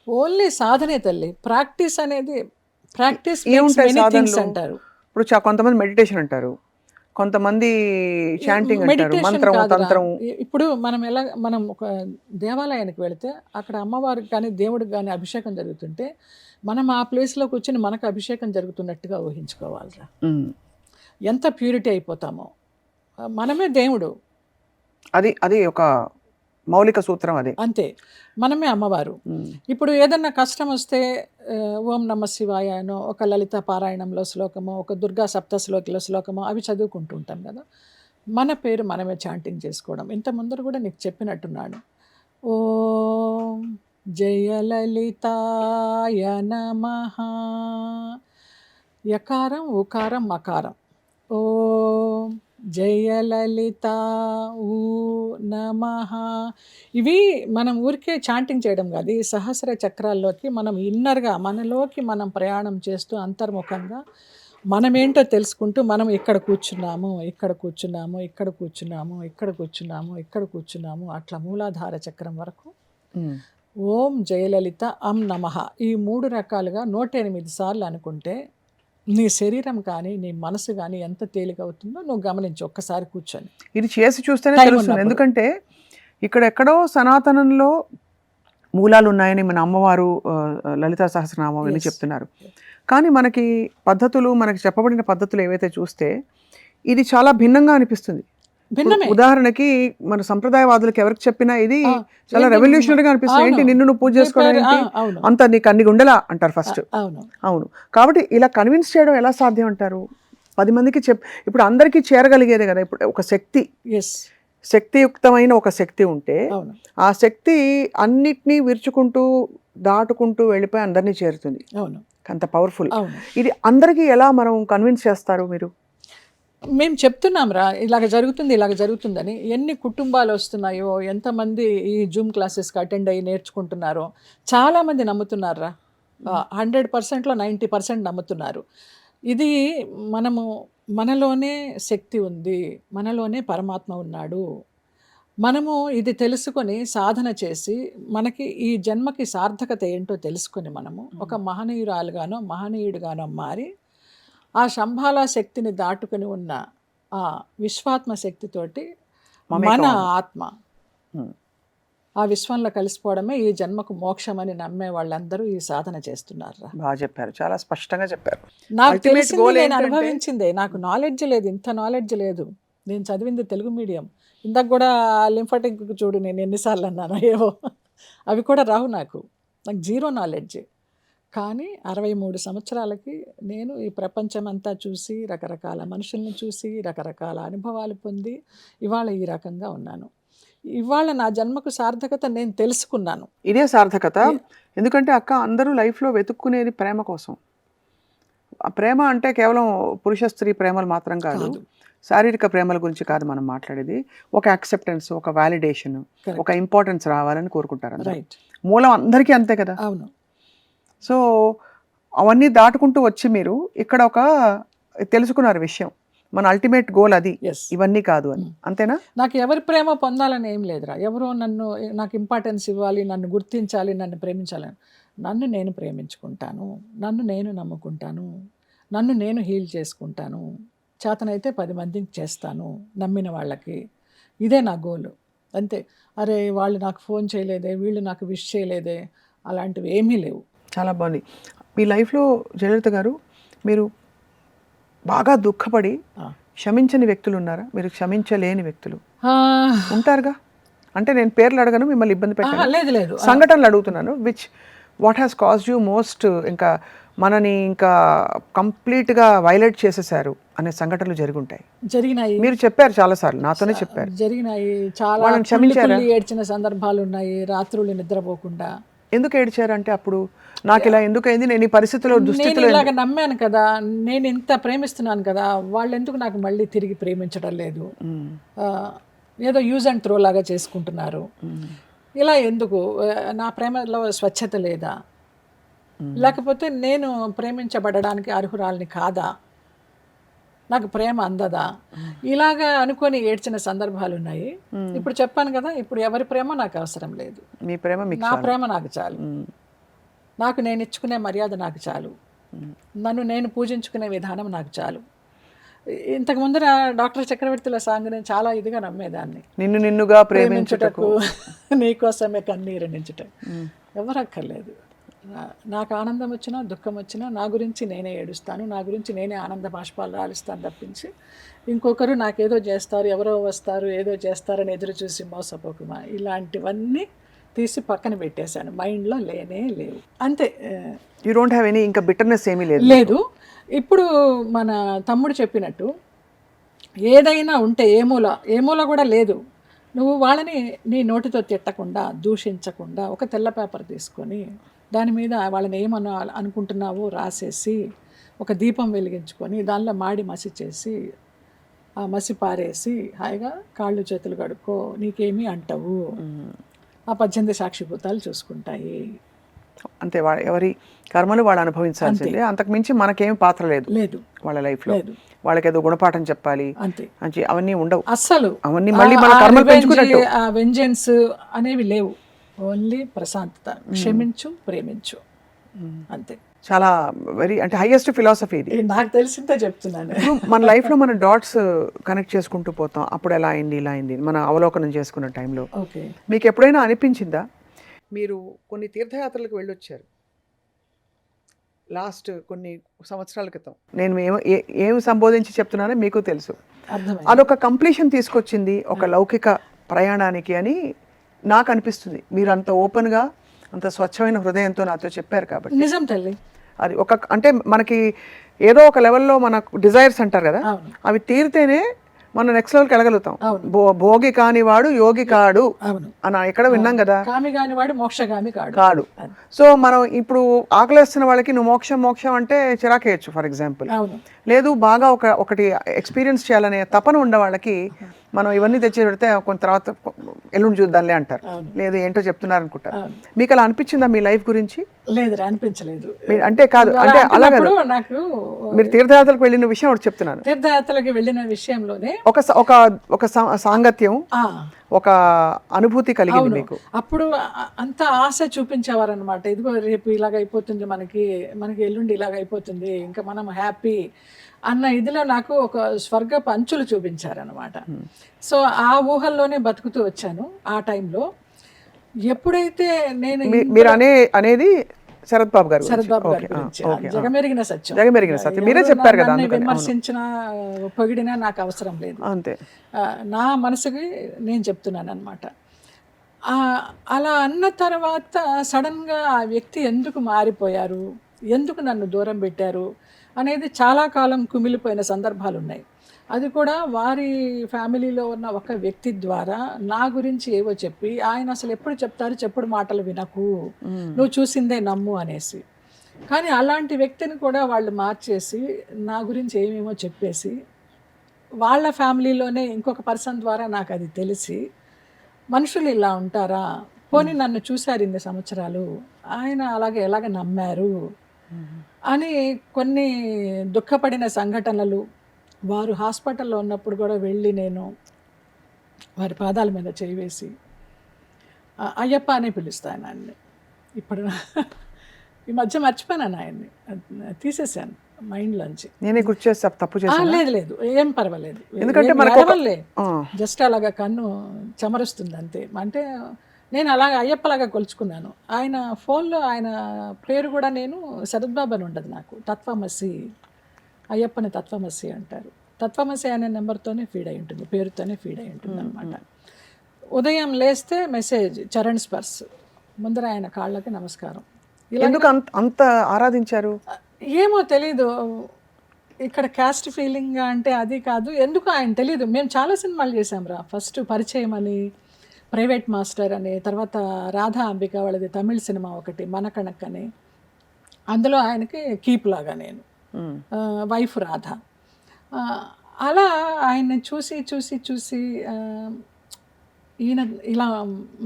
ఓన్లీ సాధనే తల్లి. ప్రాక్టీస్ అనేది ప్రాక్టీస్ ఏముంటాయి సాధనలు అంటారు. ఇప్పుడు కొంతమంది మెడిటేషన్ అంటారు, కొంతమంది చాంటింగ్ అంటారు, మంత్రం, తంత్రం. ఇప్పుడు మనం ఒక దేవాలయానికి వెళితే అక్కడ అమ్మవారికి కానీ దేవుడికి కానీ అభిషేకం జరుగుతుంటే మనం ఆ ప్లేస్లో కూర్చొని మనకు అభిషేకం జరుగుతున్నట్టుగా ఊహించుకోవాలిరా. ఎంత ప్యూరిటీ అయిపోతామో. మనమే దేవుడు, అది ఒక మౌలిక సూత్రం, అది అంతే. మనమే అమ్మవారు. ఇప్పుడు ఏదన్నా కష్టం వస్తే ఓం నమ శివాయ అనో, ఒక లలిత పారాయణంలో శ్లోకమో, ఒక దుర్గా సప్తశ్లోకిలో శ్లోకమో అవి చదువుకుంటూ ఉంటాం కదా. మన పేరు మనమే చాంటింగ్ చేసుకోవడం. ఇంత ముందర కూడా నీకు చెప్పినట్టున్నాడు. ఓం జయలలితాయ నమః. యకారం, ఉకారం, మకారం. ఓం జయలలిత ఊ నమః. ఇవి మనం ఊరికే చాంటింగ్ చేయడం కాదు. ఈ సహస్ర చక్రాల్లోకి మనం ఇన్నర్గా మనలోకి మనం ప్రయాణం చేస్తూ అంతర్ముఖంగా మనమేంటో తెలుసుకుంటూ మనం ఇక్కడ కూర్చున్నాము, ఇక్కడ కూర్చున్నాము, ఇక్కడ కూర్చున్నాము, ఇక్కడ కూర్చున్నాము, ఇక్కడ కూర్చున్నాము, అట్లా మూలాధార చక్రం వరకు ఓం జయలలిత అం నమః ఈ 3 రకాలుగా 108 సార్లు అనుకుంటే నీ శరీరం కానీ నీ మనసు కానీ ఎంత తేలిక అవుతుందో నువ్వు గమనించు ఒక్కసారి కూర్చొని. ఇది చేసి చూస్తేనే తెలుస్తుంది. ఎందుకంటే ఇక్కడ ఎక్కడో సనాతనంలో మూలాలు ఉన్నాయని మన అమ్మవారు లలితా సహస్రనామం అని చెప్తున్నారు. కానీ మనకి పద్ధతులు, మనకి చెప్పబడిన పద్ధతులు ఏవైతే చూస్తే ఇది చాలా భిన్నంగా అనిపిస్తుంది. ఉదాహరణకి మన సంప్రదాయవాదులకు ఎవరికి చెప్పినా ఇది చాలా రెవల్యూషనరీగా అనిపిస్తుంది. ఏంటి నిన్ను నువ్వు పూజ చేసుకోవడం ఏంటి, అంత నీకు అన్ని గుండెలా అంటారు ఫస్ట్. అవును. కాబట్టి ఇలా కన్విన్స్ చేయడం ఎలా సాధ్యం అంటారు? 10 మందికి ఇప్పుడు అందరికీ చేరగలిగేదే కదా. ఇప్పుడు ఒక శక్తియుక్తమైన ఒక శక్తి ఉంటే ఆ శక్తి అన్నిటినీ విరుచుకుంటూ దాటుకుంటూ వెళ్ళిపోయి అందరినీ చేరుతుంది. అంత పవర్ఫుల్. ఇది అందరికీ ఎలా మనం కన్విన్స్ చేస్తారు మీరు? మేము చెప్తున్నాం రా, ఇలాగ జరుగుతుందని. ఎన్ని కుటుంబాలు వస్తున్నాయో, ఎంతమంది ఈ జూమ్ క్లాసెస్కి అటెండ్ అయ్యి నేర్చుకుంటున్నారో చాలామంది నమ్ముతున్నారా. 100%లో 90% నమ్ముతున్నారు. ఇది మనలోనే శక్తి ఉంది, మనలోనే పరమాత్మ ఉన్నాడు. మనము ఇది తెలుసుకొని సాధన చేసి మనకి ఈ జన్మకి సార్థకత ఏంటో తెలుసుకొని మనము ఒక మహనీయురాలుగానో మహనీయుడిగానో మారి ఆ శంభాల శక్తిని దాటుకుని ఉన్న ఆ విశ్వాత్మ శక్తితోటి మన ఆత్మ ఆ విశ్వంలో కలిసిపోవడమే ఈ జన్మకు మోక్షం అని నమ్మే వాళ్ళందరూ ఈ సాధన చేస్తున్నారు. బాగా చెప్పారు, చాలా స్పష్టంగా చెప్పారు. నాకు తెలిసింది, నేను అనుభవించిందే. నాకు నాలెడ్జ్ లేదు, ఇంత నాలెడ్జ్ లేదు. నేను చదివింది తెలుగు మీడియం. ఇందాక కూడా లింఫాటిక్ చూడు నేను ఎన్నిసార్లు అన్నాను, ఏవో అవి కూడా రావు నాకు జీరో నాలెడ్జ్. కానీ 63 సంవత్సరాలకి నేను ఈ ప్రపంచమంతా చూసి, రకరకాల మనుషుల్ని చూసి, రకరకాల అనుభవాలు పొంది ఇవాళ ఈ రకంగా ఉన్నాను. ఇవాళ నా జన్మకు సార్థకత నేను తెలుసుకున్నాను. ఇదే సార్థకత. ఎందుకంటే అక్క, అందరూ లైఫ్లో వెతుక్కునేది ప్రేమ కోసం. ఆ ప్రేమ అంటే కేవలం పురుష స్త్రీ ప్రేమలు మాత్రం కాదు, శారీరక ప్రేమల గురించి కాదు మనం మాట్లాడేది. ఒక యాక్సెప్టెన్స్, ఒక వాలిడేషన్, ఒక ఇంపార్టెన్స్ రావాలని కోరుకుంటారు. రైట్. మూలం అందరికీ అంతే కదా. అవును. సో అవన్నీ దాటుకుంటూ వచ్చి మీరు ఇక్కడ ఒక తెలుసుకున్నారు విషయం, మన అల్టిమేట్ గోల్ అది, ఇవన్నీ కాదు అని. అంతేనా? నాకు ఎవరి ప్రేమ పొందాలని ఏం లేదురా. ఎవరో నాకు ఇంపార్టెన్స్ ఇవ్వాలి, నన్ను గుర్తించాలి, నన్ను ప్రేమించాలని. నన్ను నేను ప్రేమించుకుంటాను, నన్ను నేను నమ్ముకుంటాను, నన్ను నేను హీల్ చేసుకుంటాను. చేతనైతే 10 మందికి చేస్తాను, నమ్మిన వాళ్ళకి. ఇదే నా గోలు, అంతే. అరే వాళ్ళు నాకు ఫోన్ చేయలేదే, వీళ్ళు నాకు విష్ చేయలేదే, అలాంటివి ఏమీ లేవు. చాలా బాగుంది. మీ లైఫ్లో జయలలిత గారు, మీరు బాగా దుఃఖపడి క్షమించని వ్యక్తులు ఉన్నారా? మీరు క్షమించలేని వ్యక్తులు ఉంటారుగా. అంటే నేను పేర్లు అడగను, మిమ్మల్ని ఇబ్బంది పెట్టాను, లేదు లేదు సంఘటనలు అడుగుతున్నాను. What has caused you most, ఇంకా మనని ఇంకా కంప్లీట్గా వైలేట్ చేసేసారు అనే సంఘటనలు జరుగుంటాయి? జరిగినాయి మీరు చెప్పారు చాలాసార్లు, నాతోనే చెప్పారు. జరిగినాయి చాలా వాళ్ళని క్షమించారా? కుళ్ళి ఏడ్చిన సందర్భాలు ఉన్నాయి, రాత్రులు నిద్రపోకుండా. ఎందుకు ఏడ్చారంటే అప్పుడు నాకు ఇలా ఎందుకు అయింది, నేను ఈ పరిస్థితిలో నేను దుస్థితిలో ఇలాగ నమ్మాను కదా, నేను ఇంత ప్రేమిస్తున్నాను కదా, వాళ్ళు ఎందుకు నాకు మళ్ళీ తిరిగి ప్రేమించడం లేదు, ఏదో యూజ్ అండ్ త్రో లాగా చేసుకుంటున్నారు, ఇలా ఎందుకు, నా ప్రేమలో స్వచ్ఛత లేదా, లేకపోతే నేను ప్రేమించబడడానికి అర్హురాలిని కాదా, నాకు ప్రేమ అందదా, ఇలాగా అనుకొని ఏడ్చిన సందర్భాలు ఉన్నాయి. ఇప్పుడు చెప్పాను కదా, ఇప్పుడు ఎవరి ప్రేమ నాకు అవసరం లేదు, మీ ప్రేమ మీకు నా ప్రేమ నాకు చాలు, నాకు నేను ఇచ్చుకునే మర్యాద నాకు చాలు, నన్ను నేను పూజించుకునే విధానం నాకు చాలు. ఇంతకు ముందర డాక్టర్ చక్రవర్తిల సాంగ్ నేను చాలా ఇదిగా నమ్మేదాన్ని, నిన్ను నిన్నుగా ప్రేమించుటకు నీకోసమే కన్నీరు నించుట. ఎవరు అక్కర్లేదు, నాకు ఆనందం వచ్చినా దుఃఖం వచ్చినా నా గురించి నేనే ఏడుస్తాను, నా గురించి నేనే ఆనంద బాష్పాలు రాలిస్తాను తప్పించి ఇంకొకరు నాకేదో చేస్తారు, ఎవరో వస్తారు, ఏదో చేస్తారని ఎదురు చూసి మోసపోకుమా, ఇలాంటివన్నీ తీసి పక్కన పెట్టేశాను, మైండ్లో లేనే లేవు, అంతే. యూ డోంట్ హ్యావ్ ఎనీ ఇంకా బిటర్నెస్ ఏమీ లేదు? లేదు. ఇప్పుడు మన తమ్ముడు చెప్పినట్టు ఏదైనా ఉంటే ఏ మూల కూడా లేదు, నువ్వు వాళ్ళని నీ నోటితో తిట్టకుండా దూషించకుండా ఒక తెల్ల పేపర్ తీసుకొని దాని మీద వాళ్ళని ఏమన్నా అనుకుంటున్నావో రాసేసి ఒక దీపం వెలిగించుకొని దానిలో మాడి మసి చేసి ఆ మసి పారేసి హాయిగా కాళ్ళు చేతులు కడుక్కో, నీకేమీ అంటవు, ఆ 18 సాక్షిభూతాలు చూసుకుంటాయి. అంతే, ఎవరి కర్మలు వాళ్ళు అనుభవించాల్సిందే, అంతకు మించి మనకేం పాత్ర లేదు వాళ్ళ లైఫ్లో. వాళ్ళకి ఏదో గుణపాఠం చెప్పాలి అంతే, అవన్నీ ఉండవు అస్సలు. అవన్నీ మళ్ళీ మన కర్మలు పెంచుకున్నట్టు. ఆ వెంజెన్స్ అనేవి లేవు, ఓన్లీ ప్రశాంతత, క్షమించు ప్రేమించు, అంతే. చాలా వెరీ అంటే హైయెస్ట్ ఫిలాసఫీ ఇది. నాకు తెలిసిందే చెప్తున్నాను. మన లైఫ్లో మన డాట్స్ కనెక్ట్ చేసుకుంటూ పోతాం, అప్పుడు ఎలా అయింది ఇలా అయింది మన అవలోకనం చేసుకున్న టైంలో ఓకే, మీకు ఎప్పుడైనా అనిపించిందా? మీరు కొన్ని తీర్థయాత్రలకు వెళ్ళొచ్చారు లాస్ట్ కొన్ని సంవత్సరాల క్రితం, నేను ఏమి సంబోధించి చెప్తున్నానో మీకు తెలుసు. అదొక కంప్లీషన్ తీసుకొచ్చింది ఒక లౌకిక ప్రయాణానికి అని నాకు అనిపిస్తుంది. మీరు అంత ఓపెన్గా అంత స్వచ్ఛమైన హృదయంతో నాతో చెప్పారు కాబట్టి. నిజం తల్లి, అది ఒక అంటే మనకి ఏదో ఒక లెవెల్లో మనకు డిజైర్స్ అంటారు కదా, అవి తీరితేనే మనం నెక్స్ట్ లెవెల్కి వెళ్ళగలుగుతాం. భోగి కాని వాడు యోగి కాడు అని ఎక్కడ విన్నాం కదా, కామి కాని వాడు మోక్షగామి కాడు. సో మనం ఇప్పుడు ఆకలిస్తున్న వాళ్ళకి నువ్వు మోక్షం అంటే చిరాకేయచ్చు ఫర్ ఎగ్జాంపుల్. లేదు బాగా ఒకటి ఎక్స్పీరియన్స్ చేయాలనే తపన ఉండే వాళ్ళకి మనం ఇవన్నీ తెచ్చి పెడితే కొంత తర్వాత ఎల్లుండి చూద్దాంలే అంటారు, లేదు ఏంటో చెప్తున్నారు అనుకుంటారు. మీకు అలా అనిపించిందా మీ లైఫ్ గురించి? లేదు, అనిపించలేదు. అంటే కాదు, అంటే అలా కాదు, నాకు మీరు తీర్థయాత్రలకు వెళ్ళిన విషయం ఒకటి చెప్తున్నాను. తీర్థయాత్రలకు వెళ్ళిన విషయంలోనే ఒక సాంగత్యం, ఒక అనుభూతి కలిగింది మీకు. అప్పుడు అంత ఆశ చూపించేవారు అనమాట, ఇదిగో రేపు ఇలాగ అయిపోతుంది, మనకి ఎల్లుండి ఇలాగ అయిపోతుంది, ఇంకా మనం హ్యాపీ అన్న ఇదిలో నాకు ఒక స్వర్గపు అంచులు చూపించారనమాట. సో ఆ ఊహల్లోనే బతుకుతూ వచ్చాను ఆ టైంలో. ఎప్పుడైతే నేను మీరు అనేది శరత్ బాబు గారు గురించి జగమెరిగిన సత్యం మీరే చెప్పారు కదా, విమర్శించిన పొగిడినా నాకు అవసరం లేదు, అంతే, నా మనసుకి నేను చెప్తున్నాను అనమాట. అలా అన్న తర్వాత సడన్గా ఆ వ్యక్తి ఎందుకు మారిపోయారు, ఎందుకు నన్ను దూరం పెట్టారు అనేది చాలా కాలం కుమిలిపోయిన సందర్భాలు ఉన్నాయి. అది కూడా వారి ఫ్యామిలీలో ఉన్న ఒక వ్యక్తి ద్వారా నా గురించి ఏవో చెప్పి, ఆయన అసలు ఎప్పుడు చెప్తారు చెప్పుడు మాటలు వినకు, నువ్వు చూసిందే నమ్ము అనేసి. కానీ అలాంటి వ్యక్తిని కూడా వాళ్ళు మార్చేసి నా గురించి ఏమేమో చెప్పేసి వాళ్ళ ఫ్యామిలీలోనే ఇంకొక పర్సన్ ద్వారా నాకు అది తెలిసి, మనుషులు ఇలా ఉంటారా, పోనీ నన్ను చూశారు ఇన్ని సంవత్సరాలు, ఆయన ఎలాగ నమ్మారు అని కొన్ని దుఃఖపడిన సంఘటనలు. వారు హాస్పిటల్లో ఉన్నప్పుడు కూడా వెళ్ళి నేను వారి పాదాల మీద చేయి వేసి అయ్యప్ప అనే పిలుస్తాను ఆయన్ని. ఇప్పుడు ఈ మధ్య మర్చిపోయాను, ఆయన్ని తీసేసాను మైండ్లోంచి. నేనే గుర్తు చేస్తా, తప్పు చేశాను. లేదు ఏం పర్వాలేదు, ఎందుకంటే జస్ట్ అలాగా కన్ను చెమరుస్తుంది అంతే. అంటే నేను అలాగ అయ్యప్పలాగా కొలుచుకున్నాను. ఆయన ఫోన్లో ఆయన పేరు కూడా నేను శరత్ బాబు అని ఉండదు, నాకు తత్వమసి, అయ్యప్పని తత్వమసి అంటారు. తత్వమసి అనే నెంబర్తోనే ఫీడ్ అయి ఉంటుంది, పేరుతోనే ఫీడ్ అయి ఉంటుంది అనమాట. ఉదయం లేస్తే మెసేజ్ చరణ్ స్పర్శ్, ముందర ఆయన కాళ్ళకి నమస్కారం, ఎందుకు అంత ఆరాధించారు? ఏమో తెలీదు. ఇక్కడ క్యాస్ట్ ఫీలింగ్ అంటే అది కాదు. ఎందుకో ఆయన తెలీదు. మేము చాలా సినిమాలు చేసాంరా. ఫస్ట్ 'పరిచయం' అని, 'ప్రైవేట్ మాస్టర్' అని, తర్వాత రాధా అంబిక వాళ్ళది తమిళ్ సినిమా ఒకటి 'మనకణక్' అని. అందులో ఆయనకి కీప్ లాగా నేను, వైఫ్ రాధ. అలా ఆయన్ని చూసి చూసి చూసి ఈయన ఇలా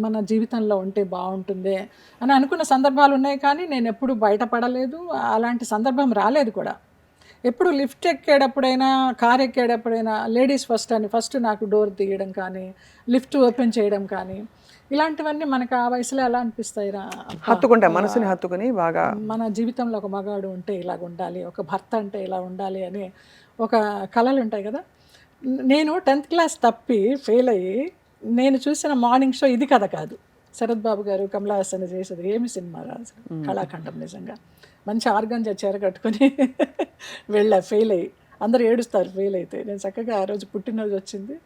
మన జీవితంలో ఉంటే బాగుంటుంది అని అనుకున్న సందర్భాలు ఉన్నాయి. కానీ నేను ఎప్పుడు బయటపడలేదు. అలాంటి సందర్భం రాలేదు కూడా. ఎప్పుడు లిఫ్ట్ ఎక్కేటప్పుడైనా, కార్ ఎక్కేటప్పుడైనా లేడీస్ ఫస్ట్ అని ఫస్ట్ నాకు డోర్ తీయడం కానీ, లిఫ్ట్ ఓపెన్ చేయడం కానీ, ఇలాంటివన్నీ మనకు ఆ వయసులో ఎలా అనిపిస్తాయిరా? హత్తుకుంటాయి, మనసుని హత్తుకుని బాగా. మన జీవితంలో ఒక మగాడు ఉంటే ఇలాగ ఉండాలి, ఒక భర్త అంటే ఇలా ఉండాలి అని ఒక కళలు ఉంటాయి కదా. నేను 10th క్లాస్ తప్పి ఫెయిల్ అయ్యి నేను చూసిన మార్నింగ్ షో ఇది కథ కాదు. శరత్ బాబు గారు, కమలా హాసన్ చేసేది ఏమి సినిమా రాదు, కళాఖండం. నిజంగా మంచి ఆర్గంజా చీర కట్టుకొని వెళ్ళా ఫెయిల్ అయ్యి. అందరూ ఏడుస్తారు ఫెయిల్ అయితే. నేను చక్కగా ఆ రోజు పుట్టినరోజు వచ్చింది,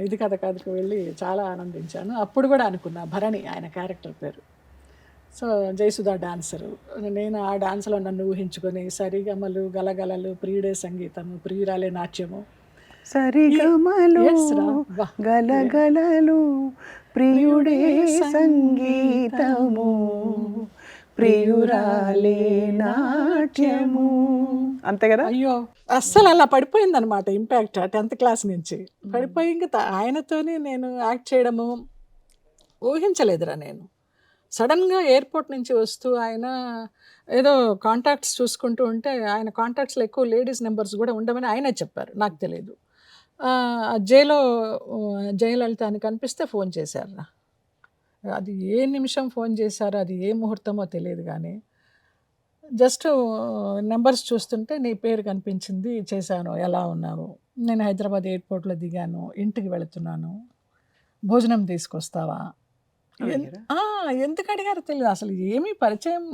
ఇది కథ కాదుకు వెళ్ళి చాలా ఆనందించాను. అప్పుడు కూడా అనుకున్నా భరణి ఆయన క్యారెక్టర్ పేరు. So Jayasudha dancer. నేను ఆ డాన్స్లో నన్ను ఊహించుకొని సరిగమలు, గలగలలు, ప్రియుడే సంగీతము, ప్రియురాలే నాట్యము, సరిగమలు గలగలలు, ప్రియుడే సంగీతము, ప్రియురాలే నాట్యము, అంతే కదా. అయ్యో అస్సలు అలా పడిపోయింది అనమాట ఇంపాక్ట్. 10th క్లాస్ నుంచి పడిపోయి ఇంకా ఆయనతోనే నేను యాక్ట్ చేయడము ఊహించలేదురా. నేను సడన్గా ఎయిర్పోర్ట్ నుంచి వస్తూ ఆయన ఏదో కాంటాక్ట్స్ చూసుకుంటూ ఉంటే ఆయన కాంటాక్ట్స్లో ఎక్కువ లేడీస్ నెంబర్స్ కూడా ఉండమని ఆయనే చెప్పారు, నాకు తెలియదు. జయలలిత అని కనిపిస్తే ఫోన్ చేశారు. అది ఏ నిమిషం ఫోన్ చేశారో, అది ఏ ముహూర్తమో తెలియదు. కానీ జస్ట్ నెంబర్స్ చూస్తుంటే నీ పేరు కనిపించింది, చేశాను, ఎలా ఉన్నావు, నేను హైదరాబాద్ ఎయిర్పోర్ట్లో దిగాను, ఇంటికి వెళుతున్నాను, భోజనం తీసుకొస్తావా. ఎందుకు అడిగారో తెలియదు. అసలు ఏమీ పరిచయం,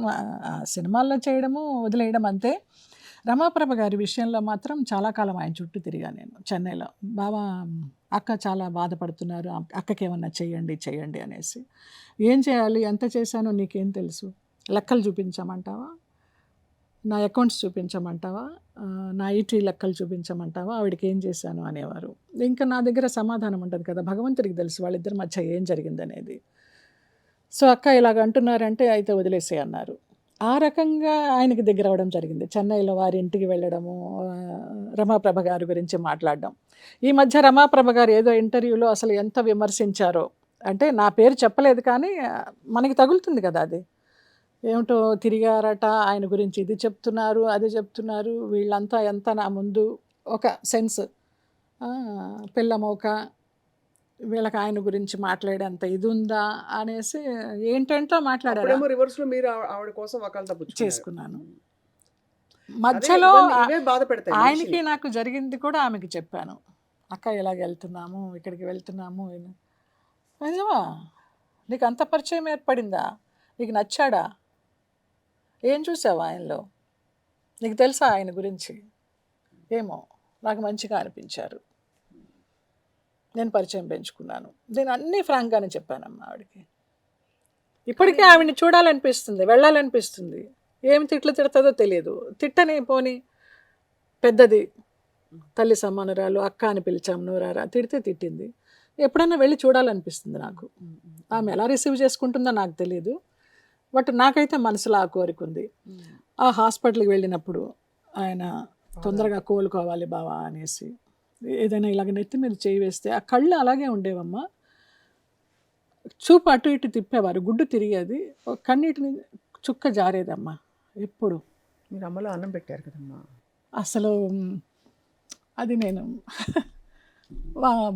సినిమాల్లో చేయడము వదిలేయడం అంతే. రమాప్రభ గారి విషయంలో మాత్రం చాలా కాలం ఆయన చుట్టూ తిరిగా నేను చెన్నైలో. బాబా అక్క చాలా బాధపడుతున్నారు, అక్కకి ఏమన్నా చెయ్యండి అనేసి. ఏం చేయాలి, ఎంత చేశానో నీకేం తెలుసు, లెక్కలు చూపించమంటావా, నా అకౌంట్స్ చూపించమంటావా, నా ఈటీ లెక్కలు చూపించమంటావా, ఆవిడకి ఏం చేశాను అనేవారు. ఇంకా నా దగ్గర సమాధానం ఉంటుంది కదా, భగవంతుడికి తెలుసు వాళ్ళిద్దరి మధ్య ఏం జరిగిందనేది. సో అక్క ఇలాగ అంటున్నారంటే అయితే వదిలేసే అన్నారు. ఆ రకంగా ఆయనకి దగ్గర అవ్వడం జరిగింది. చెన్నైలో వారి ఇంటికి వెళ్ళడము, రమాప్రభ గారి గురించి మాట్లాడడం. ఈ మధ్య రమాప్రభ గారు ఏదో ఇంటర్వ్యూలో అసలు ఎంత విమర్శించారో, అంటే నా పేరు చెప్పలేదు కానీ మనకి తగులుతుంది కదా అది. ఏమిటో తిరిగారట ఆయన గురించి, ఇది చెప్తున్నారు, అది చెప్తున్నారు, వీళ్ళంతా ఎంత నా ముందు ఒక సెన్స్ పిల్లమోక, వీళ్ళకి ఆయన గురించి మాట్లాడేంత ఇది ఉందా అనేసి ఏంటంటో మాట్లాడారు. రివర్స్ లో మీరు ఆవిడ కోసం చేసుకున్నాను. మధ్యలో ఆయనకి నాకు జరిగింది కూడా ఆమెకి చెప్పాను. అక్క ఇలాగ వెళ్తున్నాము, ఇక్కడికి వెళ్తున్నాము. నిజమా, నీకు అంత పరిచయం ఏర్పడిందా, నీకు నచ్చాడా, ఏం చూసావు ఆయనలో, నీకు తెలుసా ఆయన గురించి? ఏమో నాకు మంచిగా అనిపించారు, నేను పరిచయం పెంచుకున్నాను. నేను అన్నీ ఫ్రాంక్గానే చెప్పానమ్మా ఆవిడకి. ఇప్పటికీ ఆవిడని చూడాలనిపిస్తుంది, వెళ్ళాలనిపిస్తుంది. ఏమి తిడుతుందో తెలియదు. తిట్టని పోని పెద్దది, తల్లి సమానురాలు, అక్క అని పిలిచాము, నూరారా, తిడితే తిట్టింది. ఎప్పుడన్నా వెళ్ళి చూడాలనిపిస్తుంది నాకు. ఆమె ఎలా రిసీవ్ చేసుకుంటుందో నాకు తెలియదు, బట్ నాకైతే మనసులో ఆ కోరిక ఉంది. ఆ హాస్పిటల్కి వెళ్ళినప్పుడు ఆయన తొందరగా కోలుకోవాలి బావా అనేసి, ఏదైనా ఇలాగ నెత్తి మీద చేయి వేస్తే ఆ కళ్ళు అలాగే ఉండేవమ్మా, చూపు అటు ఇటు తిప్పేవారు, గుడ్డు తిరిగేది, కన్నీటిని చుక్క జారేదమ్మా ఎప్పుడు. మీరు అమ్మలో అన్నం పెట్టారు కదమ్మా. అసలు అది నేను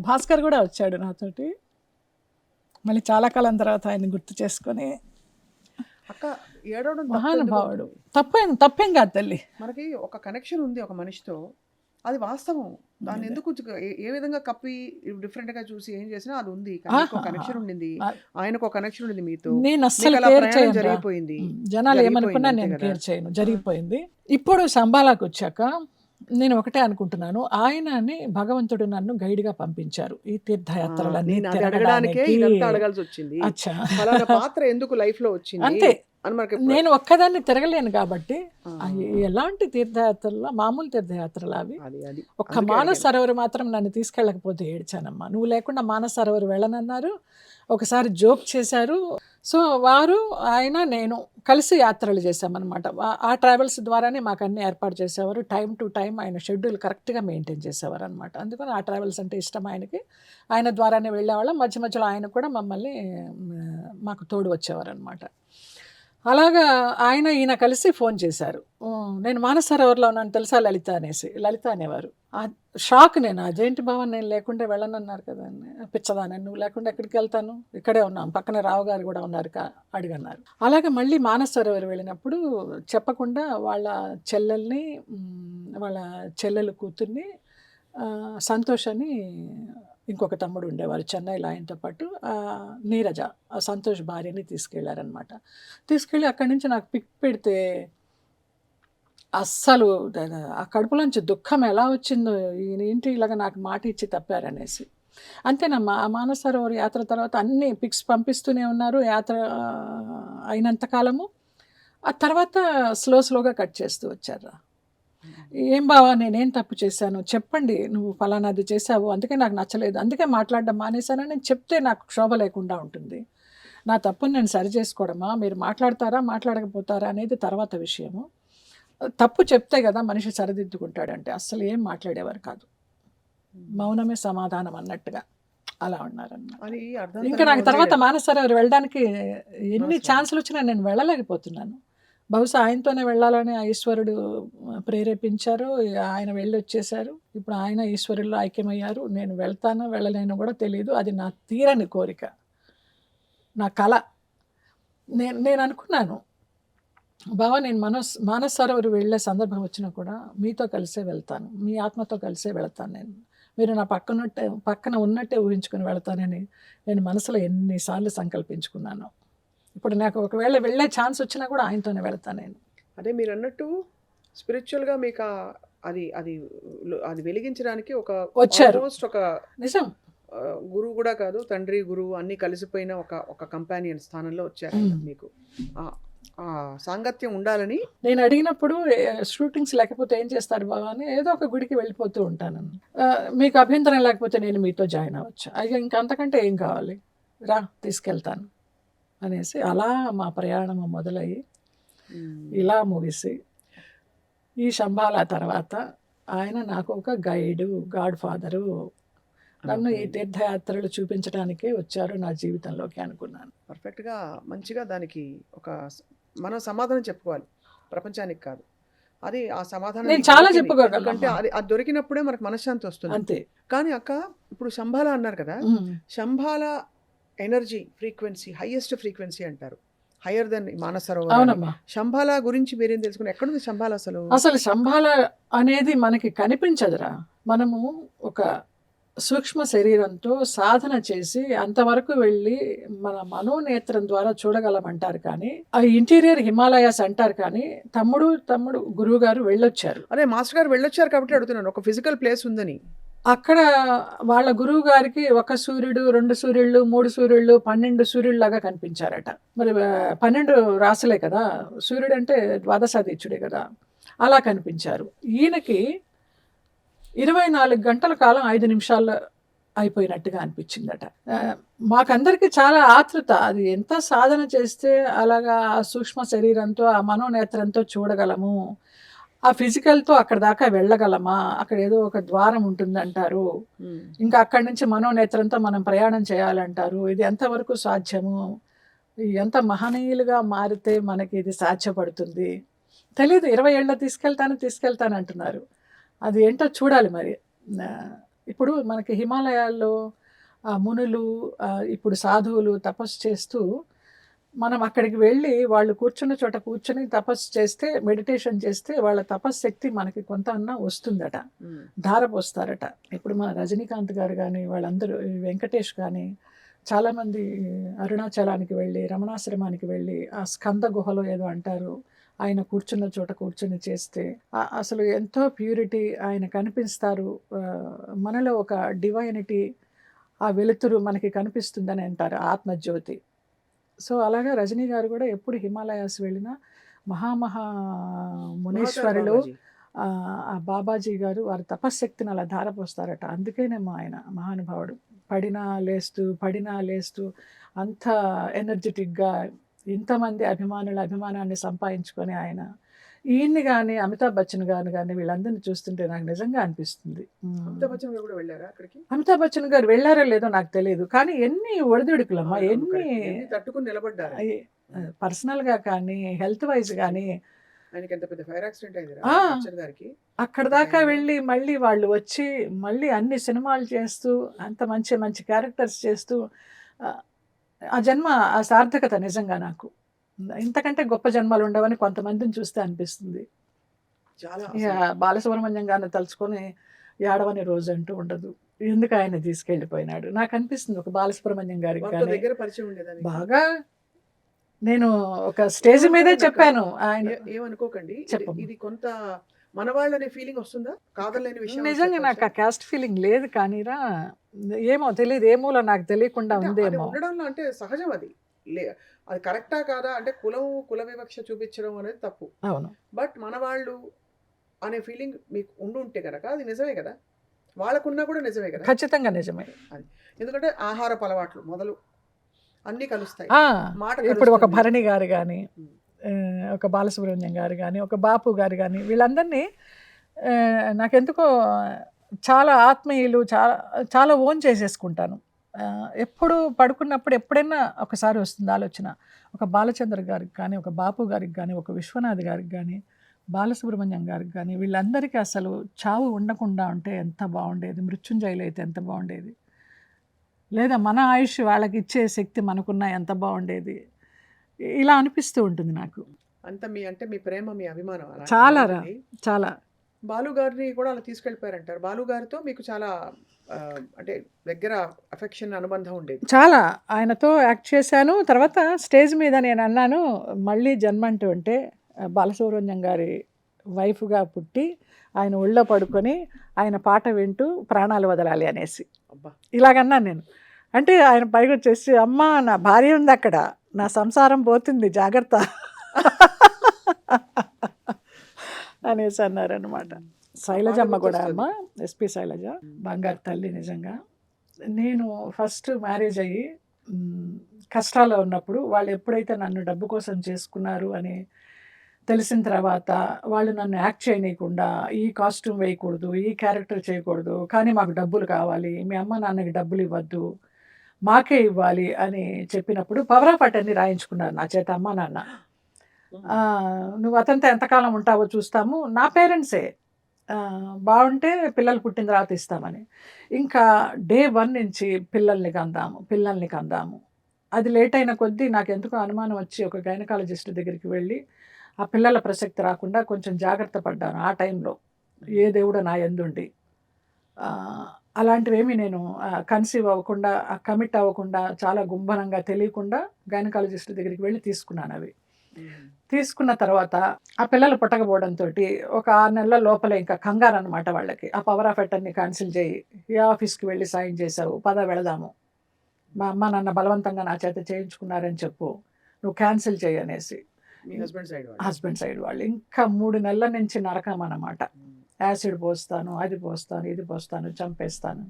భాస్కర్ కూడా వచ్చాడు నాతోటి, మళ్ళీ చాలా కాలం తర్వాత ఆయన గుర్తు చేసుకొని. అక్క ఏడవడం మహానుభావుడు, తప్పేం కాదు తల్లి. మనకి ఒక కనెక్షన్ ఉంది ఒక మనిషితో, అది వాస్తవం. దాన్ని ఎందుకు ఏ విధంగా కప్పి డిఫరెంట్ గా చూసి ఏం చేసినా అది ఉంది. కనెక్షన్ ఉండింది, ఆయనకు ఒక కనెక్షన్ ఉండింది మీతో. నేను అస్సలు కేర్ చేయను, జరిగిపోయింది. జనాలు ఏమనుకున్నా నేను కేర్ చేయను, జరిగిపోయింది. ఇప్పుడు సంబాలాకు వచ్చాక నేను ఒకటే అనుకుంటున్నాను, ఆయనని భగవంతుడు నన్ను గైడ్గా పంపించారు ఈ తీర్థయాత్రలన్నీ. అడగడానికే ఇదంతా అడగాల్సి వచ్చింది. అచ్చా, అలాంటి పాత్ర ఎందుకు లైఫ్ లో వచ్చింది అంతే. అని మనకి నేను ఒక్కదాన్ని తిరగలేను కాబట్టి ఎలాంటి తీర్థయాత్రల్లో మామూలు తీర్థయాత్రలు అవి. అది ఒక్క మానస సరోవర్ మాత్రం నన్ను తీసుకెళ్ళకపోతే ఏడ్చానమ్మా. నువ్వు లేకుండా మానస సరోవర్ వెళ్ళనన్నారు. ఒకసారి జోక్ చేశారు. సో వారు ఆయన నేను కలిసి యాత్రలు చేశామన్నమాట. ఆ ట్రావెల్స్ ద్వారానే మాకు అన్ని ఏర్పాటు చేసేవారు. టైం టు టైం ఆయన షెడ్యూల్ కరెక్ట్గా మెయింటైన్ చేసేవారు అనమాట. అందుకని ఆ ట్రావెల్స్ అంటే ఇష్టం ఆయనకి. ఆయన ద్వారానే వెళ్ళేవాళ్ళం. మధ్య మధ్యలో ఆయన కూడా మమ్మల్ని మాకు తోడు వచ్చేవారు అనమాట. అలాగా ఆయన ఈయన కలిసి ఫోన్ చేశారు. నేను మానస సరోవర్లో ఉన్నాను తెలుసా లలిత అనేసి. లలిత అనేవారు. షాక్ నేను. అదేంటి బావ నేను లేకుండా వెళ్ళనన్నారు కదా అని. పిచ్చదాన్ని నువ్వు లేకుండా ఎక్కడికి వెళ్తాను, ఇక్కడే ఉన్నాం, పక్కన రావు గారు కూడా ఉన్నారు అడిగన్నారు. అలాగే మళ్ళీ మానస సరోవర్ వెళ్ళినప్పుడు చెప్పకుండా వాళ్ళ చెల్లెల్ని వాళ్ళ చెల్లెలు కూతుర్ని సంతోష్ అని ఇంకొక తమ్ముడు ఉండేవారు చెన్నైలో ఆయనతో పాటు, నీరజ ఆ సంతోష్ భార్యని తీసుకెళ్లారనమాట. తీసుకెళ్ళి అక్కడి నుంచి నాకు పిక్ పెడితే అస్సలు ఆ కడుపులోంచి దుఃఖం ఎలా వచ్చిందో, ఏంటి ఇలాగ నాకు మాట ఇచ్చి తప్పారనేసి. అంతేనమ్మా. ఆ మానస సరోవర్ యాత్ర తర్వాత అన్ని పిక్స్ పంపిస్తూనే ఉన్నారు యాత్ర అయినంతకాలము. ఆ తర్వాత స్లోగా కట్ చేస్తూ వచ్చారా. ఏం బావా నేనేం తప్పు చేశాను చెప్పండి, నువ్వు ఫలానాది చేశావు అందుకే నాకు నచ్చలేదు, అందుకే మాట్లాడడం మానేశానని నేను చెప్తే నాకు క్షోభ లేకుండా ఉంటుంది. నా తప్పుని నేను సరి చేసుకోవడమా, మీరు మాట్లాడతారా మాట్లాడకపోతారా అనేది తర్వాత విషయము. తప్పు చెప్తే కదా మనిషి సరిదిద్దుకుంటాడంటే అస్సలు ఏం మాట్లాడేవారు కాదు. మౌనమే సమాధానం అన్నట్టుగా అలా ఉన్నారన్నమాట. ఇంకా నాకు తర్వాత మానస సరోవర్ వెళ్ళడానికి ఎన్ని ఛాన్సులు వచ్చినా నేను వెళ్ళలేకపోతున్నాను. బహుశా ఆయనతోనే వెళ్ళాలని ఈశ్వరుడు ప్రేరేపించారు. ఆయన వెళ్ళి వచ్చేసారు. ఇప్పుడు ఆయన ఈశ్వరుల్లో ఐక్యమయ్యారు. నేను వెళ్తానో వెళ్ళలేనో కూడా తెలియదు. అది నా తీరని కోరిక, నా కళ. నేను అనుకున్నాను బావా నేను మానస సరోవర్ వెళ్ళే సందర్భం వచ్చినా కూడా మీతో కలిసే వెళ్తాను, మీ ఆత్మతో కలిసే వెళ్తాను. మీరు నా పక్కన ఉన్నట్టే ఊహించుకొని వెళ్తానని నేను మనసులో ఎన్నిసార్లు సంకల్పించుకున్నాను. ఇప్పుడు నాకు ఒకవేళ వెళ్ళే ఛాన్స్ వచ్చినా కూడా ఆయనతోనే వెళ్తాను నేను. అదే మీరు అన్నట్టు స్పిరిచువల్గా మీకు అది అది అది వెలిగించడానికి వచ్చారు. ఒక నిజం. గురువు కూడా కాదు, తండ్రి గురువు అన్నీ కలిసిపోయిన ఒక కంపానియన్ స్థానంలో వచ్చారు మీకు. ఆ సాంగత్యం ఉండాలని నేను అడిగినప్పుడు షూటింగ్స్ లేకపోతే ఏం చేస్తారు బాబా అని ఏదో ఒక గుడికి వెళ్ళిపోతూ ఉంటాను. మీకు అభ్యంతరం లేకపోతే నేను మీతో జాయిన్ అవ్వచ్చు. అయ్యా ఇంకంతకంటే ఏం కావాలి, రా తీసుకెళ్తాను అనేసి అలా మా ప్రయాణం మొదలయ్యి ఇలా ముగిసి ఈ శంబాల తర్వాత ఆయన నాకు ఒక గైడు, గాడ్ ఫాదరు, నన్ను ఈ తీర్థయాత్రలు చూపించడానికే వచ్చారు నా జీవితంలోకి అనుకున్నాను. పర్ఫెక్ట్గా మంచిగా దానికి మనం సమాధానం చెప్పుకోవాలి, ప్రపంచానికి కాదు. అది ఆ సమాధానం నేను చాలా చెప్పుకోగలను. అంటే అది దొరికినప్పుడే మనకు మనశ్శాంతి వస్తుంది అంతే. కానీ అక్క ఇప్పుడు శంబాల అన్నారు కదా, Shambhala energy frequency highest frequency అంటారు, హయ్యర్ దెన్ మానస సరోవర్. అవునమ్మా. శంబాల గురించి మీరేం తెలుసుకుని, ఎక్కడుంది శంబాల అసలు శంబాల అనేది మనకి కనిపించదురా. మనము ఒక సూక్ష్మ శరీరంతో సాధన చేసి అంతవరకు వెళ్ళి మన మనోనేత్రం ద్వారా చూడగలమంటారు. కానీ ఆ ఇంటీరియర్ హిమాలయాస్ అంటారు. కానీ తమ్ముడు గురువు గారు వెళ్ళొచ్చారు. అదే మాస్టర్ గారు వెళ్ళొచ్చారు కాబట్టి అడుగుతున్నాను, ఒక ఫిజికల్ ప్లేస్ ఉందని. అక్కడ వాళ్ళ గురువు గారికి 1 సూర్యుడు, 2 సూర్యుళ్ళు, 3 సూర్యుళ్ళు, 12 సూర్యుళ్ళలాగా కనిపించారట. మరి 12 రాసులే కదా, సూర్యుడు అంటే ద్వాదశాదిత్యుడే కదా, అలా కనిపించారు. ఈయనకి 24 గంటల కాలం 5 నిమిషాల్లో అయిపోయినట్టుగా అనిపించిందట. మాకందరికి చాలా ఆతృత, అది ఎంత సాధన చేస్తే అలాగా ఆ సూక్ష్మ శరీరంతో ఆ మనోనేత్రంతో చూడగలము, ఆ ఫిజికల్తో అక్కడ దాకా వెళ్ళగలమా, అక్కడ ఏదో ఒక ద్వారం ఉంటుందంటారు, ఇంకా అక్కడి నుంచి మనోనేత్రంతో మనం ప్రయాణం చేయాలంటారు. ఇది ఎంతవరకు సాధ్యము, ఎంత మహనీయులుగా మారితే మనకి ఇది సాధ్యపడుతుంది తెలియదు. 20 ఏళ్ళ తీసుకెళ్తాను అంటున్నారు. అది ఏంటో చూడాలి మరి. ఇప్పుడు మనకి హిమాలయాల్లో మునులు, ఇప్పుడు సాధువులు తపస్సు చేస్తూ మనం అక్కడికి వెళ్ళి వాళ్ళు కూర్చున్న చోట కూర్చొని తపస్సు చేస్తే, మెడిటేషన్ చేస్తే వాళ్ళ తపశ్శక్తి మనకి కొంత అన్నా వస్తుందట, ధారపోస్తారట. ఇప్పుడు మన రజనీకాంత్ గారు కానీ వాళ్ళందరూ, వెంకటేష్ కానీ చాలామంది అరుణాచలానికి వెళ్ళి, రమణాశ్రమానికి వెళ్ళి ఆ స్కంద గుహలో ఏదో అంటారు, ఆయన కూర్చున్న చోట కూర్చొని చేస్తే అసలు ఎంతో ప్యూరిటీ ఆయన కనిపిస్తారు. మనలో ఒక డివైనిటీ, ఆ వెలుతురు మనకి కనిపిస్తుందని అంటారు, ఆత్మజ్యోతి. సో అలాగా రజనీ గారు కూడా ఎప్పుడు హిమాలయాస్ వెళ్ళినా మహామహా మునీశ్వరులు బాబాజీ. ఆ బాబాజీ గారు వారి తపశ్శక్తిని అలా ధారపోస్తారట. అందుకేనేమో ఆయన మహానుభావుడు పడినా లేస్తూ అంత ఎనర్జెటిక్గా ఇంతమంది అభిమానాన్ని సంపాదించుకొని ఆయన ఈయన్ని కానీ అమితాబ్ బచ్చన్ గారు కానీ వీళ్ళందరినీ చూస్తుంటే నాకు నిజంగా అనిపిస్తుంది. అమితాబ్ బచ్చన్ గారు కూడా వెళ్ళారా అక్కడికి? అమితాబ్ బచ్చన్ గారు వెళ్ళారో లేదో నాకు తెలియదు, కానీ ఎన్ని ఒడిదుడుకులమ్మా, అవును, ఎన్ని correct. ఎన్ని తట్టుకుని నిలబడ్డారు. పర్సనల్గా కానీ హెల్త్ వైజ్ కానీ ఆయనకి ఎంత పెద్ద ఫైర్ యాక్సిడెంట్ అయింది ఆ. బచ్చన్ గారికి. అక్కడ దాకా వెళ్ళి మళ్ళీ వాళ్ళు వచ్చి మళ్ళీ అన్ని సినిమాలు చేస్తూ అంత మంచి మంచి క్యారెక్టర్స్ చేస్తూ ఆ, ఆ జన్మ ఆ సార్థకత నిజంగా నాకు ఇంతకంటే గొప్ప జన్మలు ఉండవని కొంతమందిని చూస్తే అనిపిస్తుంది. చాలా ఇక బాలసుబ్రహ్మణ్యం గారిని తలుచుకొని ఏడవని రోజు అంటూ ఉండదు. ఎందుకు ఆయన తీసుకెళ్ళిపోయినాడు నాకు అనిపిస్తుంది. ఒక బాలసుబ్రహ్మణ్యం గారికి వాళ్ళతో కానీ దగ్గర పరిచయం ఉండేదని. బాగా నేను ఒక స్టేజ్ మీదే చెప్పాను. ఆయన ఏమనుకోకండి, చెప్పమ్మా. ఇది కొంత మన వాళ్ళనే ఫీలింగ్ వస్తుందా? కాదలేని విషయం నిజంగా నాకు ఆ క్యాస్ట్ ఫీలింగ్ లేదు, కానీరా ఏమో తెలియదు, ఏమోలో నాకు తెలియకుండా ఉందేమో. ఉండడంలో అంటే సహజం అది. అది కరెక్టా కాదా అంటే కుల వివక్ష చూపించడం అనేది తప్పు. అవును, బట్ మన వాళ్ళు అనే ఫీలింగ్ మీకు ఉంటే కనుక అది నిజమే కదా, వాళ్ళకున్నా కూడా నిజమే కదా. ఖచ్చితంగా నిజమే. ఎందుకంటే ఆహారపు అలవాట్లు మొదలు అన్నీ కలుస్తాయి. మాట ఇప్పుడు ఒక కలుస్తుంది. భరణి గారు కానీ ఒక బాలసుబ్రహ్మణ్యం గారు కానీ ఒక బాపు గారు కానీ వీళ్ళందరినీ నాకెందుకో చాలా ఆత్మీయులు, చాలా చాలా ఓన్ చేసేసుకుంటాను. ఎప్పుడు పడుకున్నప్పుడు ఎప్పుడైనా ఒకసారి వస్తుంది ఆలోచన, ఒక బాలచంద్ర గారికి కానీ ఒక బాపు గారికి కానీ ఒక విశ్వనాథ్ గారికి కానీ బాలసుబ్రహ్మణ్యం గారికి కానీ వీళ్ళందరికీ అసలు చావు ఉండకుండా ఉంటే ఎంత బాగుండేది, మృత్యుంజయులు అయితే ఎంత బాగుండేది, లేదా మన ఆయుష్ వాళ్ళకి ఇచ్చే శక్తి మనకున్నా ఎంత బాగుండేది, ఇలా అనిపిస్తూ ఉంటుంది నాకు. అంత మీ ప్రేమ, మీ అభిమానం అలాంటిది. చాలా రా, చాలా. బాలు గారిని కూడా అలా తీసుకెళ్ళిపోయారంటారు. బాలు గారితో మీకు చాలా అంటే దగ్గర అఫెక్షన్, అనుబంధం ఉండేది. చాలా ఆయనతో యాక్ట్ చేశాను. తర్వాత స్టేజ్ మీద నేను అన్నాను, మళ్ళీ జన్మ అంటూ ఉంటే బాలసుబ్రహ్మణ్యం గారి వైఫ్గా పుట్టి ఆయన ఒళ్ళో పడుకొని ఆయన పాట వింటూ ప్రాణాలు వదలాలి అనేసి అబ్బా, ఇలాగన్నాను నేను. అంటే ఆయన పైకి వచ్చేసి, అమ్మా నా భార్య ఉంది అక్కడ, నా సంసారం పోతుంది జాగ్రత్త అనేసి అన్నారనమాట. శైలజమ్మ కూడా అమ్మ, ఎస్పి శైలజ బంగారు తల్లి. నిజంగా నేను ఫస్ట్ మ్యారేజ్ అయ్యి కష్టాల్లో ఉన్నప్పుడు వాళ్ళు ఎప్పుడైతే నన్ను డబ్బు కోసం చేసుకున్నారు అని తెలిసిన తర్వాత వాళ్ళు నన్ను యాక్ట్ చేయనీయకుండా, ఈ కాస్ట్యూమ్ వేయకూడదు, ఈ క్యారెక్టర్ చేయకూడదు, కానీ మాకు డబ్బులు కావాలి, మీ అమ్మ నాన్నకి డబ్బులు ఇవ్వద్దు, మాకే ఇవ్వాలి అని చెప్పినప్పుడు పవర్ ఆఫ్ అటర్నీ రాయించుకున్నారు నా చేత అమ్మ నాన్న. నువ్వు అతనితో ఎంతకాలం ఉంటావో చూస్తాము, నా పేరెంట్సే బాగుంటే పిల్లలు పుట్టిన తర్వాత ఇస్తామని. ఇంకా డే 1 నుంచి పిల్లల్ని కందాము. అది లేట్ అయిన కొద్దీ నాకు ఎందుకో అనుమానం వచ్చి ఒక గైనకాలజిస్ట్ దగ్గరికి వెళ్ళి ఆ పిల్లల ప్రసక్తి రాకుండా కొంచెం జాగ్రత్త పడ్డాను ఆ టైంలో. ఏ దేవుడు నా యందుండి అలాంటివేమీ నేను కన్సీవ్ అవ్వకుండా, కమిట్ అవ్వకుండా, చాలా గుంభనంగా తెలియకుండా గైనకాలజిస్ట్ దగ్గరికి వెళ్ళి తీసుకున్నాను అవి. తీసుకున్న తర్వాత ఆ పిల్లలు పుట్టకపోవడంతో ఒక 6 నెలల లోపలే ఇంకా కంగారు అనమాట వాళ్ళకి. ఆ పవర్ ఆఫ్ అటర్నీ క్యాన్సిల్ చేయి, ఏ ఆఫీస్కి వెళ్ళి సైన్ చేసావు, పద వెళదాము, మా అమ్మ నాన్న బలవంతంగా నా చేత చేయించుకున్నారని చెప్పు, నువ్వు క్యాన్సిల్ చేయి అనేసి. మీ హస్బెండ్ సైడ్ వాళ్ళు ఇంకా 3 నెలల నుంచి నరకం అన్నమాట. యాసిడ్ పోస్తాను, అది పోస్తాను, ఇది పోస్తాను, చంపేస్తాను.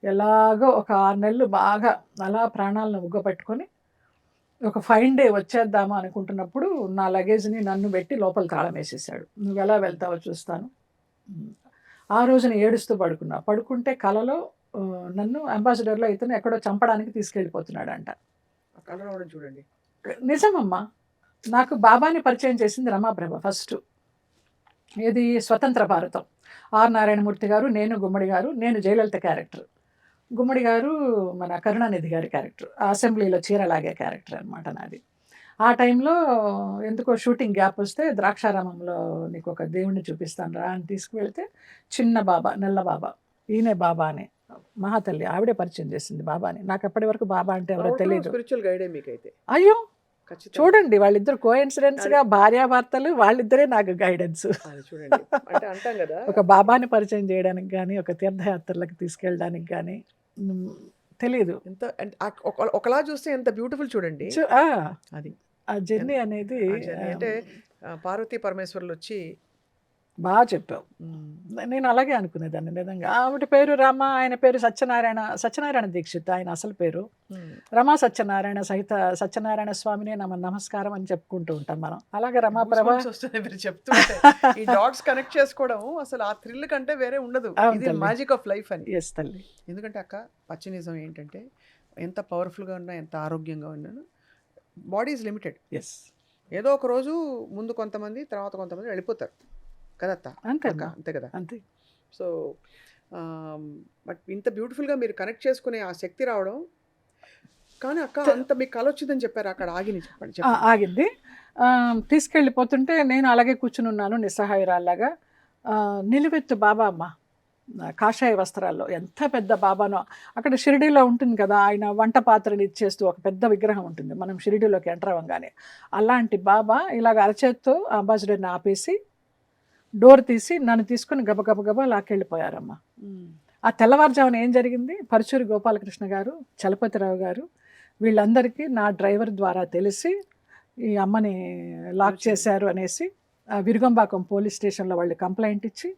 ఎలాగో ఒక 6 నెలలు బాగా అలా ప్రాణాలను ఉగ్గపెట్టుకొని ఒక ఫైన్ డే వచ్చేద్దామా అనుకుంటున్నప్పుడు నా లగేజ్ని నన్ను పెట్టి లోపల తాళం వేసేసాడు. నువ్వు ఎలా వెళ్తావో చూస్తాను. ఆ రోజున ఏడుస్తూ పడుకుంటే కలలో నన్ను అంబాసిడర్లో ఇతను ఎక్కడో చంపడానికి తీసుకెళ్ళిపోతున్నాడంట. చూడండి, నిజమమ్మా. నాకు బాబాని పరిచయం చేసింది రమాప్రభ ఫస్ట్. ఇది స్వతంత్ర భారతం. ఆర్ నారాయణమూర్తి గారు, నేను గుమ్మడి గారు, నేను జయలలిత క్యారెక్టర్, గుమ్మడి గారు మన కరుణానిధి గారి క్యారెక్టర్, అసెంబ్లీలో చీరలాగే క్యారెక్టర్ అనమాట నాది. ఆ టైంలో ఎందుకో షూటింగ్ గ్యాప్ వస్తే ద్రాక్షారామంలో నీకు ఒక దేవుణ్ణి చూపిస్తాను రా అని తీసుకువెళ్తే చిన్న బాబా, నల్ల బాబా, ఈయనే బాబా అని మహాతల్లి ఆవిడే పరిచయం చేసింది బాబాని. నాకు అప్పటి వరకు బాబా అంటే ఎవరో తెలియదు. స్పిరిచువల్ గైడే మీకైతే. అయ్యో చూడండి, వాళ్ళిద్దరు కోఇన్సిడెన్స్గా భార్యాభర్తలు, వాళ్ళిద్దరే నాకు గైడెన్స్. చూడండి, అంటే అంటాం కదా, ఒక బాబాని పరిచయం చేయడానికి కానీ, ఒక తీర్థయాత్రలకు తీసుకెళ్ళడానికి కానీ, తెలియదు. ఎంత ఒకలా చూస్తే ఎంత బ్యూటిఫుల్ చూడండి అది ఆ జర్నీ అనేది ఆ journey. అంటే పార్వతీ పరమేశ్వర్లు వచ్చి బాగా చెప్పావు. నేను అలాగే అనుకునేదాన్ని నిజంగా. ఆవిడ పేరు రమ, ఆయన పేరు సత్యనారాయణ దీక్షిత్ ఆయన అసలు పేరు. రమా సత్యనారాయణ సహిత సత్యనారాయణ స్వామిని నమస్కారం అని చెప్పుకుంటూ ఉంటాం మనం. అలాగే రమాప్రభ goosebumps వస్తున్నాయి మీరు చెప్తుంటే. ఈ డాట్స్ కనెక్ట్ చేసుకోవడం అసలు ఆ థ్రిల్ కంటే వేరే ఉండదు. అవును ఇది తల్లి. మ్యాజిక్ ఆఫ్ లైఫ్ అని. ఎస్ తల్లి. ఎందుకంటే అక్క పచ్చి నిజం ఏంటంటే ఎంత పవర్ఫుల్గా ఉన్నా ఎంత ఆరోగ్యంగా ఉన్నాను బాడీ ఈజ్ లిమిటెడ్. ఎస్ ఏదో ఒక రోజు ముందు కొంతమంది తర్వాత కొంతమంది వెళ్ళిపోతారు కదా అత్త? అంతే అక్క, అమ్మా. అంతే కదా. అంతే. సో బట్ ఇంత బ్యూటిఫుల్గా మీరు కనెక్ట్ చేసుకునే ఆ శక్తి రావడం. కానీ అక్క అంత మీకు కల వచ్చిందని చెప్పారు అక్కడ ఆగిని చెప్పండి ఆగింది. తీసుకెళ్ళిపోతుంటే నేను అలాగే కూర్చుని ఉన్నాను నిస్సహాయురాల్లాగా. నిలువెత్తు బాబా అమ్మ, కాషాయ వస్త్రాల్లో, ఎంత పెద్ద బాబానో. అక్కడ షిరిడీలో ఉంటుంది కదా, ఆయన వంట పాత్రని ఇచ్చేస్తూ ఒక పెద్ద విగ్రహం ఉంటుంది మనం షిరిడీలోకి ఎంటర్ అవ్వగానే. అలాంటి బాబా ఇలాగ అరచేత్తో అంబాసిడర్ని ఆపేసి డోర్ తీసి నన్ను తీసుకుని గబగబా లాక్కెళ్ళిపోయారమ్మ. ఆ తెల్లవారుజామున ఏం జరిగింది, పరుచూరి గోపాలకృష్ణ గారు, చలపతిరావు గారు వీళ్ళందరికీ నా డ్రైవర్ ద్వారా తెలిసి ఈ అమ్మని లాక్ చేశారు అనేసి విరుగంబాకం పోలీస్ స్టేషన్లో వాళ్ళు కంప్లైంట్ ఇచ్చి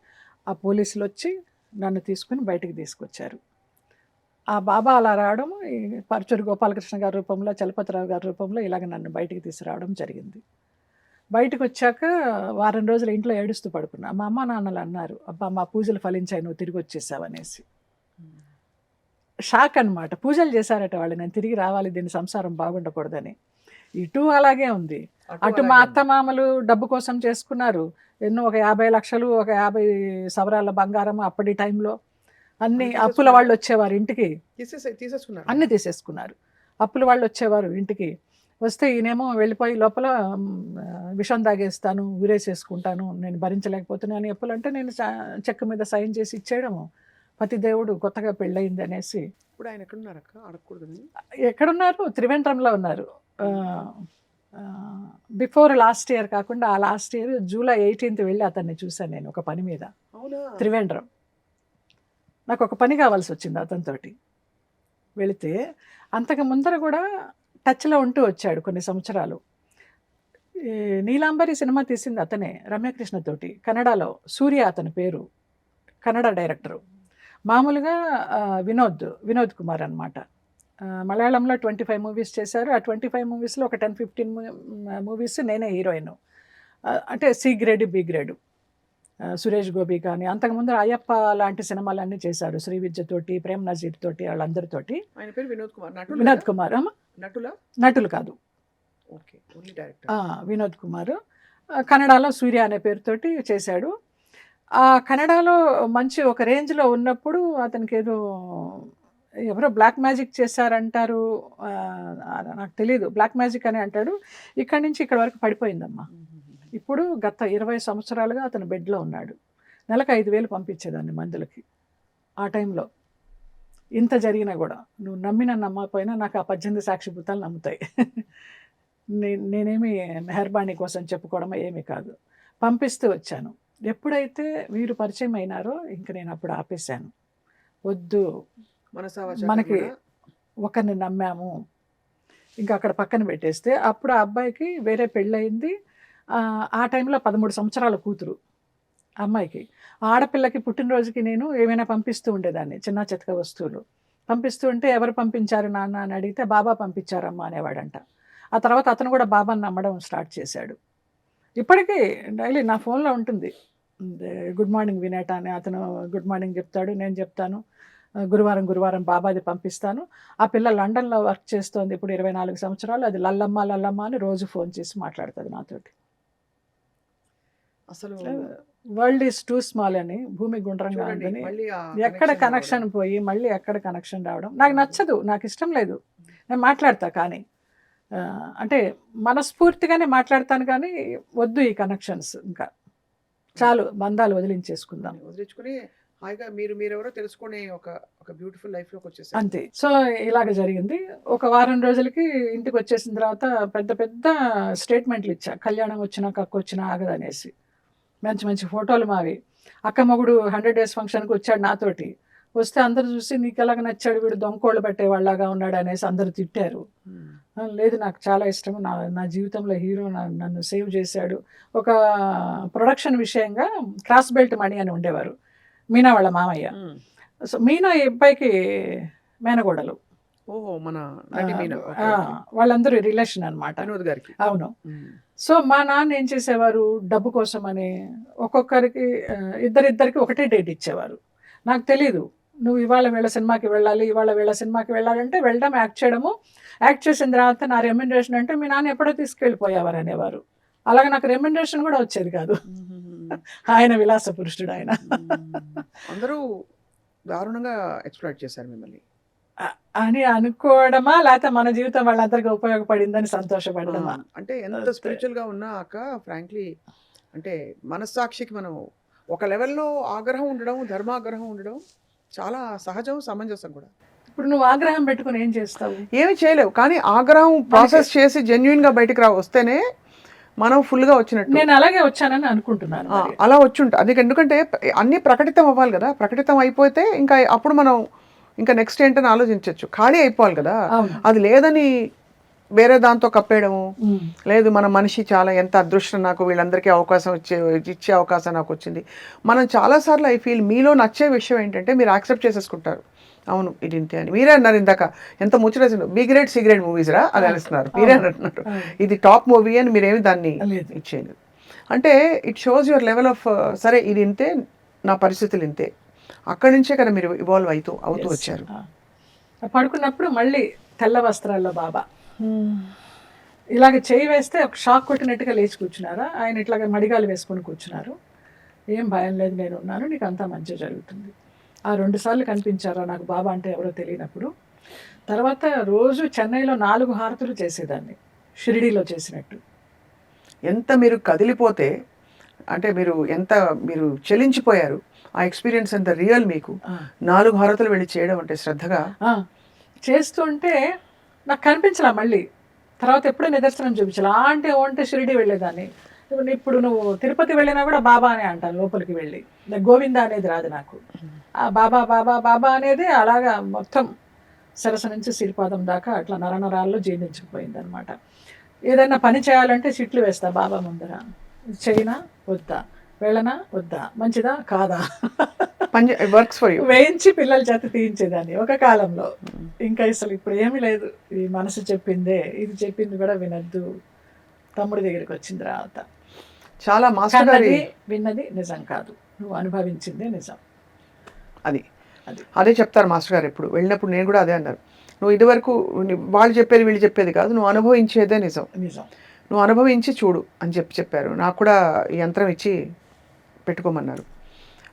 ఆ పోలీసులు వచ్చి నన్ను తీసుకుని బయటికి తీసుకొచ్చారు. ఆ బాబా అలా రావడం, ఈ పరుచూరి గోపాలకృష్ణ గారి రూపంలో, చలపతిరావు గారి రూపంలో ఇలాగ నన్ను బయటికి తీసుకురావడం జరిగింది. బయటకు వచ్చాక వారం రోజులు ఇంట్లో ఏడుస్తూ పడుకున్నా. మా అమ్మ నాన్నలు అన్నారు, అబ్బా మా పూజలు ఫలించాయి, నువ్వు తిరిగి వచ్చేసావు అనేసి. షాక్ అనమాట. పూజలు చేశారట వాళ్ళు, నేను తిరిగి రావాలి, దీని సంసారం బాగుండకూడదని. ఇటు అలాగే ఉంది. అటు మా అత్తమామలు డబ్బు కోసం చేసుకున్నారు ఎన్నో, ఒక 50 లక్షలు, ఒక 50 సవరాల బంగారం అప్పటి టైంలో. అన్ని అప్పుల వాళ్ళు వచ్చేవారు ఇంటికి, తీసేసుకున్నారు, అన్ని తీసేసుకున్నారు. అప్పుల వాళ్ళు వచ్చేవారు ఇంటికి. వస్తే ఈయనేమో వెళ్ళిపోయి లోపల విషం తాగేస్తాను, ఊరేసేసుకుంటాను, నేను భరించలేకపోతున్నాను ఎప్పులు అంటే, నేను చెక్ మీద సైన్ చేసి ఇచ్చేయడము. పతిదేవుడు కొత్తగా పెళ్ళయింది అనేసి. ఇప్పుడు ఆయన ఎక్కడున్నారు అక్క? అడగకూడదు. ఎక్కడున్నారు? త్రివేంద్రంలో ఉన్నారు. బిఫోర్ లాస్ట్ ఇయర్ కాకుండా ఆ లాస్ట్ ఇయర్ జూలై 18th వెళ్ళి అతన్ని చూశాను నేను ఒక పని మీద. అవునా? త్రివేంద్రం. నాకు ఒక పని కావాల్సి వచ్చింది అతనితోటి. వెళితే అంతకు ముందర కూడా టచ్లో ఉంటూ వచ్చాడు కొన్ని సంవత్సరాలు. నీలాంబరి సినిమా తీసింది అతనే రమ్యకృష్ణతోటి, కన్నడలో. సూర్య అతని పేరు, కన్నడ డైరెక్టరు. మామూలుగా వినోద్ కుమార్ అనమాట. మలయాళంలో 25 మూవీస్ చేశారు. ఆ 25 మూవీస్లో ఒక 10-15 మూవీస్ నేనే హీరోయిన్. అంటే C grade, B grade. Suresh Gopi కానీ, అంతకుముందు అయ్యప్ప లాంటి సినిమాలన్నీ చేశారు. శ్రీవిద్యతోటి, ప్రేమ్ నజీర్ తోటి, వాళ్ళందరితోటి. ఆయన పేరు వినోద్ కుమార్. వినోద్ కుమార్. నటులు కాదు, వినోద్ కుమార్. కన్నడలో సూర్య అనే పేరుతోటి చేశాడు. ఆ కన్నడలో మంచి ఒక రేంజ్లో ఉన్నప్పుడు అతనికి ఏదో ఎవరో బ్లాక్ మ్యాజిక్ చేశారంటారు, నాకు తెలియదు. బ్లాక్ మ్యాజిక్ అని అంటాడు. ఇక్కడి నుంచి ఇక్కడ వరకు పడిపోయిందమ్మా. ఇప్పుడు గత 20 సంవత్సరాలుగా అతను బెడ్లో ఉన్నాడు. నెలకు 5,000 పంపించేదాన్ని మందులకి ఆ టైంలో. ఇంత జరిగినా కూడా నువ్వు నమ్మినా నమ్మకపోయినా నాకు ఆ 18 సాక్షిభూతాలు నమ్ముతాయి. నేనేమి మెహర్బానీ కోసం చెప్పుకోవడం ఏమీ కాదు. పంపిస్తూ వచ్చాను. ఎప్పుడైతే వీరు పరిచయం అయినారో ఇంక నేను అప్పుడు ఆపేశాను. వద్దు, మనకి ఒకరిని నమ్మాము, ఇంకా అక్కడ పక్కన పెట్టేస్తే. అప్పుడు ఆ అబ్బాయికి వేరే పెళ్ళయింది. ఆ టైంలో 13 సంవత్సరాల కూతురు అమ్మాయికి. ఆడపిల్లకి పుట్టినరోజుకి నేను ఏమైనా పంపిస్తూ ఉండేదాన్ని, చిన్న చితక వస్తువులు పంపిస్తూ ఉంటే, ఎవరు పంపించారు నాన్న అని అడిగితే బాబా పంపించారమ్మా అనేవాడంట. ఆ తర్వాత అతను కూడా బాబాని నమ్మడం స్టార్ట్ చేశాడు. ఇప్పటికీ డైలీ నా ఫోన్లో ఉంటుంది, గుడ్ మార్నింగ్ వినేట అని. అతను గుడ్ మార్నింగ్ చెప్తాడు, నేను చెప్తాను. గురువారం బాబాది పంపిస్తాను. ఆ పిల్ల లండన్లో వర్క్ చేస్తోంది ఇప్పుడు 24 సంవత్సరాలు. అది లల్లమ్మ అని రోజు ఫోన్ చేసి మాట్లాడుతుంది నాతోటి. అసలు వరల్డ్ ఈజ్ టూ స్మాల్ అని, భూమి గుండ్రంగా ఉందని, ఎక్కడ కనెక్షన్ పోయి మళ్ళీ ఎక్కడ కనెక్షన్ రావడం నాకు నచ్చదు, నాకు ఇష్టం లేదు. నేను మాట్లాడతా కానీ అంటే మనస్ఫూర్తిగానే మాట్లాడతాను, కానీ వద్దు ఈ కనెక్షన్స్, ఇంకా చాలు, బంధాలు వదిలించేసుకుందాం, వదిలించుకుని హాయిగా మీరెవరో తెలుసుకునే ఒక బ్యూటిఫుల్ లైఫ్లోకి వచ్చేసి అంతే. సో ఇలాగ జరిగింది. ఒక వారం రోజులకి ఇంటికి వచ్చేసిన తర్వాత పెద్ద పెద్ద స్టేట్మెంట్లు ఇచ్చా, కళ్యాణం వచ్చినా కక్కు వచ్చినా ఆగదనేసి. మంచి మంచి ఫోటోలు మావి. అక్క మొగుడు 100 days ఫంక్షన్కి వచ్చాడు నాతోటి. వస్తే అందరూ చూసి నీకు ఎలాగ నచ్చాడు వీడు దొంగకోళ్ళు పట్టేవాళ్ళలాగా ఉన్నాడు అనేసి అందరూ తిట్టారు. లేదు నాకు చాలా ఇష్టం, నా జీవితంలో హీరో నన్ను సేవ్ చేశాడు. ఒక ప్రొడక్షన్ విషయంగా క్రాస్ బెల్ట్ మణి అని ఉండేవారు, మీనా వాళ్ళ మామయ్య. సో మీనా ఈ అబ్బాయికి మేనగోడలు. ఓహో, మన నటి మీనా. వాళ్ళందరూ రిలేషన్ అనమాట. వినోద్ గారికి. అవును. సో మా నాన్న ఏం చేసేవారు, డబ్బు కోసమని ఒక్కొక్కరికి ఇద్దరిద్దరికి ఒకటే డేట్ ఇచ్చేవారు. నాకు తెలీదు, నువ్వు ఇవాళ వీళ్ళ సినిమాకి వెళ్ళాలి, ఇవాళ వీళ్ళ సినిమాకి వెళ్ళాలంటే వెళ్ళడం, యాక్ట్ చేయడము. యాక్ట్ చేసిన తర్వాత నా రెమ్యునరేషన్ అంటే మీ నాన్న ఎప్పుడో తీసుకెళ్ళిపోయేవారు అనేవారు. అలాగే నాకు రెమ్యునరేషన్ కూడా వచ్చేది కాదు. ఆయన విలాస పురుషుడు ఆయన. అందరూ దారుణంగా ఎక్స్‌ప్లాయిట్ చేశారు మిమ్మల్ని అని అనుకోవడమా, లేకపోతే మన జీవితం వాళ్ళందరికీ ఉపయోగపడిందని సంతోషపడడమా? అంటే ఎంత స్పిరిచువల్గా ఉన్నా అక్క, ఫ్రాంక్లీ అంటే మనస్సాక్షికి మనం ఒక లెవెల్లో ఆగ్రహం ఉండడం, ధర్మాగ్రహం ఉండడం చాలా సహజం, సమంజసం కూడా. ఇప్పుడు నువ్వు ఆగ్రహం పెట్టుకుని ఏం చేస్తావు? ఏమి చేయలేవు, కానీ ఆగ్రహం ప్రాసెస్ చేసి జెన్యున్గా బయటికి వస్తేనే మనం ఫుల్గా వచ్చినట్టు. నేను అలాగే వచ్చానని అనుకుంటున్నాను. అలా వచ్చి ఉంటా. అది ఎందుకంటే అన్నీ ప్రకటితం అవ్వాలి కదా, ప్రకటితం అయిపోతే ఇంకా అప్పుడు మనం ఇంకా నెక్స్ట్ ఏంటని ఆలోచించవచ్చు. ఖాళీ అయిపోవాలి కదా, అది లేదని వేరే దాంతో కప్పేయడము లేదు. మన మనిషి చాలా ఎంత అదృష్టం, నాకు వీళ్ళందరికీ అవకాశం ఇచ్చే అవకాశం నాకు వచ్చింది. మనం చాలాసార్లు ఐ ఫీల్ మీలో నచ్చే విషయం ఏంటంటే మీరు యాక్సెప్ట్ చేసేసుకుంటారు. అవును ఇది ఇంతే అని. మీరే అన్నారు ఇందాక, ఎంత ముచ్చటేసింది, B grade C grade movies రా అని అనిస్తున్నారు. మీరే అంటున్నారు ఇది టాప్ మూవీ అని, మీరేమి దాన్ని ఇచ్చేయలేదు. అంటే it shows your level of, సరే ఇది ఇంతే, నా పరిస్థితులు ఇంతే. అక్కడి నుంచే కదా మీరు ఇవాల్వ్ అవుతూ వచ్చారు. పడుకున్నప్పుడు మళ్ళీ తెల్ల వస్త్రాల్లో బాబా ఇలాగ చేయి వేస్తే ఒక షాక్ కొట్టినట్టుగా లేచి కూర్చున్నారా, ఆయన ఇట్లాగ మడిగాలు వేసుకొని కూర్చున్నారు. ఏం భయం లేదు, నేను ఉన్నాను, నీకు అంతా మంచి జరుగుతుంది. ఆ 2 సార్లు కనిపించారా నాకు బాబా అంటే ఎవరో తెలియనప్పుడు. తర్వాత రోజు చెన్నైలో 4 హారతులు చేసేదాన్ని, షిరిడీలో చేసినట్టు. ఎంత మీరు కదిలిపోతే అంటే మీరు చెలించిపోయారు, ఆ ఎక్స్పీరియన్స్ ఎంత రియల్. మీకు 4 హారతులు వెళ్ళి చేయడం అంటే శ్రద్ధగా చేస్తుంటే నాకు కనిపించలా. మళ్ళీ తర్వాత ఎప్పుడూ నిదర్శనం చూపించాలి. అంటే షిరిడి వెళ్ళేదాన్ని. ఇప్పుడు నువ్వు తిరుపతి వెళ్ళినా కూడా బాబా అనే అంటాను లోపలికి వెళ్ళి, గోవింద అనేది రాదు నాకు. ఆ బాబా బాబా బాబా అనేది అలాగా మొత్తం సరస నుంచి శ్రీపాదం దాకా అట్లా నరనరాల్లో జీర్ణించుకుపోయింది అనమాట. ఏదైనా పని చేయాలంటే చిట్లు వేస్తా బాబా ముందర, చేయనా వద్దా, వెళ్ళనా వద్దా, మంచిదా కాదా, వర్క్స్ ఫర్ యూ వేయించి పిల్లల చేత తీయించేదాన్ని ఒక కాలంలో. ఇంకా అసలు ఇప్పుడు ఏమీ లేదు, ఈ మనసు చెప్పిందే, ఇది చెప్పింది కూడా వినద్దు. తమ్ముడి దగ్గరికి వచ్చిన తర్వాత చాలా మాస్టర్ గారి విన్నది నిజం కాదు, నువ్వు అనుభవించిందే నిజం. అదే చెప్తారు మాస్టర్ గారు ఎప్పుడు వెళ్ళినప్పుడు. నేను కూడా అదే అన్నారు, నువ్వు ఇదివరకు వాళ్ళు చెప్పేది వీళ్ళు చెప్పేది కాదు, నువ్వు అనుభవించేదే నిజం, నువ్వు అనుభవించి చూడు అని చెప్పారు. నాకు కూడా ఈ యంత్రం ఇచ్చి పెట్టుకోమన్నారు.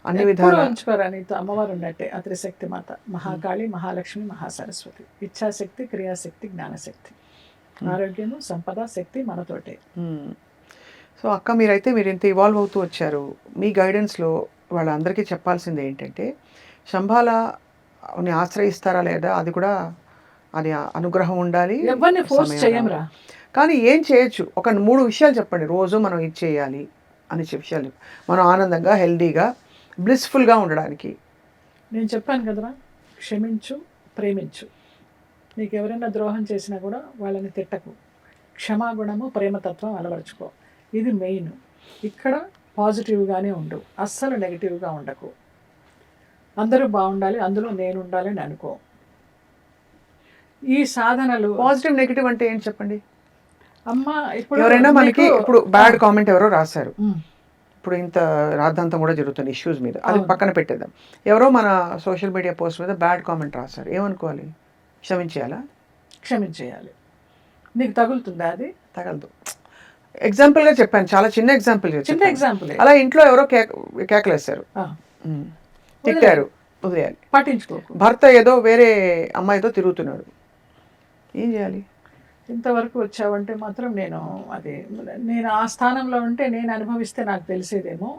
అన్ని విధాలు ఉంచుకోరా, నీతో అమ్మవారు ఉన్నట్టే, ఆ త్రిశక్తి మాత, మహాకాళి, మహాలక్ష్మి, మహాసరస్వతి, ఇచ్ఛాశక్తి, క్రియాశక్తి, జ్ఞానశక్తి, ఆరోగ్యము, సంపద, శక్తి మనతోటే. సో అక్క, మీరు ఇంత ఇవాల్వ్ అవుతూ వచ్చారు. మీ గైడెన్స్లో వాళ్ళందరికీ చెప్పాల్సింది ఏంటంటే, శంభాలని ఆశ్రయిస్తారా లేదా, అది కూడా అది అనుగ్రహం ఉండాలి, ఎవరిని ఫోర్స్ చేయమురా. కానీ ఏం చేయొచ్చు, ఒక 3 విషయాలు చెప్పండి. రోజు మనం ఇది చేయాలి అని విషయాలు, మనం ఆనందంగా, హెల్దీగా, బ్లిస్ఫుల్గా ఉండడానికి. నేను చెప్పాను కదరా, క్షమించు, ప్రేమించు. నీకు ఎవరైనా ద్రోహం చేసినా కూడా వాళ్ళని తిట్టకు. క్షమాగుణము, ప్రేమతత్వం అలవరుచుకో. ఇది మెయిన్. ఇక్కడ పాజిటివ్గానే ఉండు, అస్సలు నెగిటివ్గా ఉండకు. అందరూ బాగుండాలి, అందులో నేను ఉండాలని అనుకో. ఈ సాధనలు పాజిటివ్ నెగిటివ్ అంటే ఏంటి చెప్పండి. అమ్మ ఇప్పుడు ఎవరైనా మనకి ఇప్పుడు బ్యాడ్ కామెంట్ ఎవరో రాశారు, ఇప్పుడు ఇంత రాద్ధాంతం కూడా జరుగుతుంది ఇష్యూస్ మీద, అది పక్కన పెట్టేద్దాం. ఎవరో మన సోషల్ మీడియా పోస్ట్ మీద బ్యాడ్ కామెంట్ రాశారు, ఏమనుకోవాలి? క్షమించేయాలా? క్షమించేయాలి. నీకు తగులుతుందా? అది తగలదు. ఎగ్జాంపుల్గా చెప్పాను, చాలా చిన్న ఎగ్జాంపుల్. అలా ఇంట్లో ఎవరో కేకలేశారు, తిట్టారు, వదిలేయాలి, పట్టించుకోకు. భర్త ఏదో వేరే అమ్మాయితో తిరుగుతున్నాడు, ఏం చేయాలి? ఇంతవరకు వచ్చావంటే మాత్రం నేను ఆ స్థానంలో ఉంటే నేను అనుభవిస్తే నాకు తెలిసేదేమో.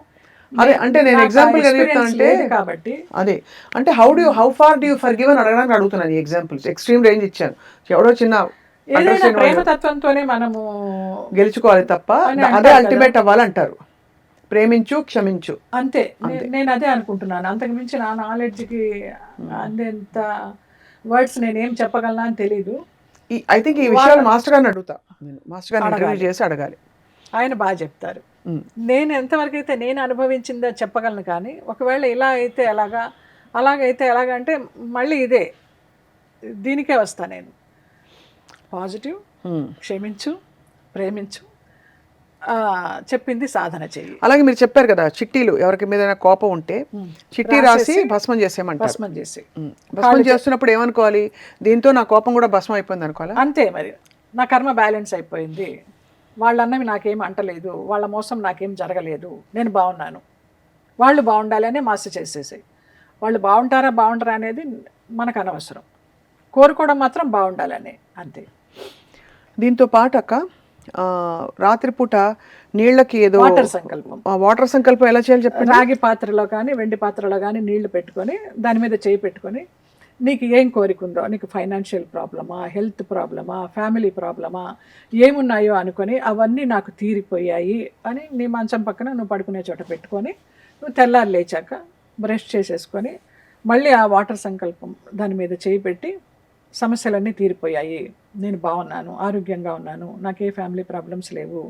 అదే అంటే నేను ఎగ్జాంపుల్ చెప్తానంటే కాబట్టి అదే అంటే how far do you forgive అని అడగడానికి అడుగుతున్నాను. ఈ ఎగ్జాంపుల్స్ ఎక్స్ట్రీమ్ రేంజ్ ఇచ్చాను. ఎవరో చిన్న ప్రేమతత్వంతోనే మనము గెలుచుకోవాలి తప్ప అదే అల్టిమేట్ అవ్వాలంటారు. ప్రేమించు, క్షమించు. అంతే. నేను అదే అనుకుంటున్నాను. అంతకు మించి నా నాలెడ్జ్కి అందేంత వర్డ్స్ నేనేం చెప్పగలనా అని తెలీదు. ఐ థింక్ ఈ విషయాలు మాస్టర్ గారిని అడుగుతా. నేను మాస్టర్ గారిని ఇంటర్వ్యూ చేసి అడగాలి. ఆయన బాగా చెప్తారు. నేను ఎంతవరకు అయితే నేను అనుభవించిందో చెప్పగలను, కానీ ఒకవేళ ఇలా అయితే ఎలాగా, అలాగైతే ఎలాగా అంటే మళ్ళీ ఇదే దీనికే వస్తా నేను. పాజిటివ్, క్షమించు, ప్రేమించు, చెప్పింది సాధన చెయ్యి. అలాగే మీరు చెప్పారు కదా, చిట్టీలు ఎవరికి మీద కోపం ఉంటే చిట్టి రాసి భస్మం చేసేయమంటారు. భస్మం చేసి భస్మం చేస్తున్నప్పుడు ఏమనుకోవాలి? దీంతో నా కోపం కూడా భస్మం అయిపోయింది అనుకోవాలి. అంతే. మరి నా కర్మ బ్యాలెన్స్ అయిపోయింది, వాళ్ళన్నవి నాకేం అంటలేదు, వాళ్ళ మోసం నాకేం జరగలేదు, నేను బాగున్నాను, వాళ్ళు బాగుండాలి అనే మాస్టర్ చేసేసాయి. వాళ్ళు బాగుంటారా బాగుంటారా అనేది మనకు అనవసరం, కోరుకోవడం మాత్రం బాగుండాలని అంతే. దీంతో పాటు అక్క రాత్రిపూట నీళ్ళకి ఏదో వాటర్ సంకల్పం. వాటర్ సంకల్పం ఎలా చేయాలి చెప్పండి. రాగి పాత్రలో కానీ వెండి పాత్రలో కానీ నీళ్లు పెట్టుకొని దాని మీద చేయి పెట్టుకొని నీకు ఏం కోరిక ఉందో, నీకు ఫైనాన్షియల్ ప్రాబ్లమా, హెల్త్ ప్రాబ్లమా, ఫ్యామిలీ ప్రాబ్లమా, ఏమున్నాయో అనుకొని అవన్నీ నాకు తీరిపోయాయి అని నీ మంచం పక్కన నువ్వు పడుకునే చోట పెట్టుకొని నువ్వు తెల్లారి లేచాక బ్రష్ చేసేసుకొని మళ్ళీ ఆ వాటర్ సంకల్పం దాని మీద చేయి పెట్టి సమస్యలన్నీ తీరిపోయాయి, నేను బాగున్నాను, ఆరోగ్యంగా ఉన్నాను, నాకే ఫ్యామిలీ ప్రాబ్లమ్స్ లేవు,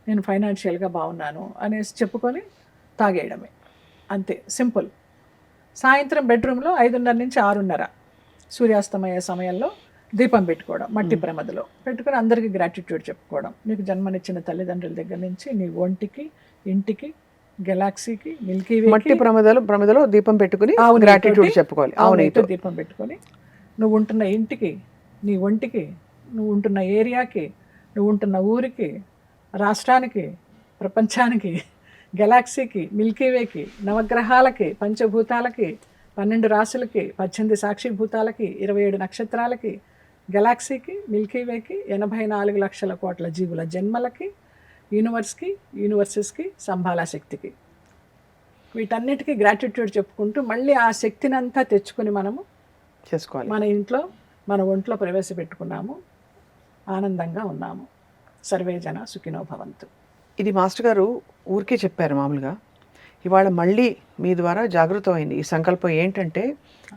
నేను ఫైనాన్షియల్గా బాగున్నాను అనేసి చెప్పుకొని తాగేయడమే. అంతే, సింపుల్. సాయంత్రం బెడ్రూమ్లో 5:30 నుంచి 6:30 సూర్యాస్తమయ సమయంలో దీపం పెట్టుకోవడం, మట్టి ప్రమదలో పెట్టుకొని అందరికీ గ్రాటిట్యూడ్ చెప్పుకోవడం. నీకు జన్మనిచ్చిన తల్లిదండ్రుల దగ్గర నుంచి నీ ఒంటికి, ఇంటికి, గెలాక్సీకి, మిల్కీ వే, మట్టి ప్రమదలో దీపం పెట్టుకుని గ్రాటిట్యూడ్ చెప్పుకోవాలి. అవునైతే దీపం పెట్టుకొని నువ్వు ఉంటున్న ఇంటికి, నీ ఒంటికి, నువ్వు ఉంటున్న ఏరియాకి, నువ్వు ఉంటున్న ఊరికి, రాష్ట్రానికి, ప్రపంచానికి, గెలాక్సీకి, మిల్కీవేకి, నవగ్రహాలకి, పంచభూతాలకి, 12 రాశులకి, 18 సాక్షిభూతాలకి, 27 నక్షత్రాలకి, గెలాక్సీకి, మిల్కీవేకి, 84 లక్షల కోట్ల జీవుల జన్మలకి, యూనివర్స్కి, యూనివర్సెస్కి, సంభాళ శక్తికి, వీటన్నిటికీ గ్రాటిట్యూడ్ చెప్పుకుంటూ మళ్ళీ ఆ శక్తిని అంతా తెచ్చుకొని మనము చేసుకోవాలి. మన ఇంట్లో, మన ఒంట్లో ప్రవేశపెట్టుకున్నాము, ఆనందంగా ఉన్నాము. సర్వే జన సుఖినో భవంతు. ఇది మాస్టర్ గారు ఊరికే చెప్పారు మామూలుగా. ఇవాళ మళ్ళీ మీ ద్వారా జాగృతమైంది ఈ సంకల్పం. ఏంటంటే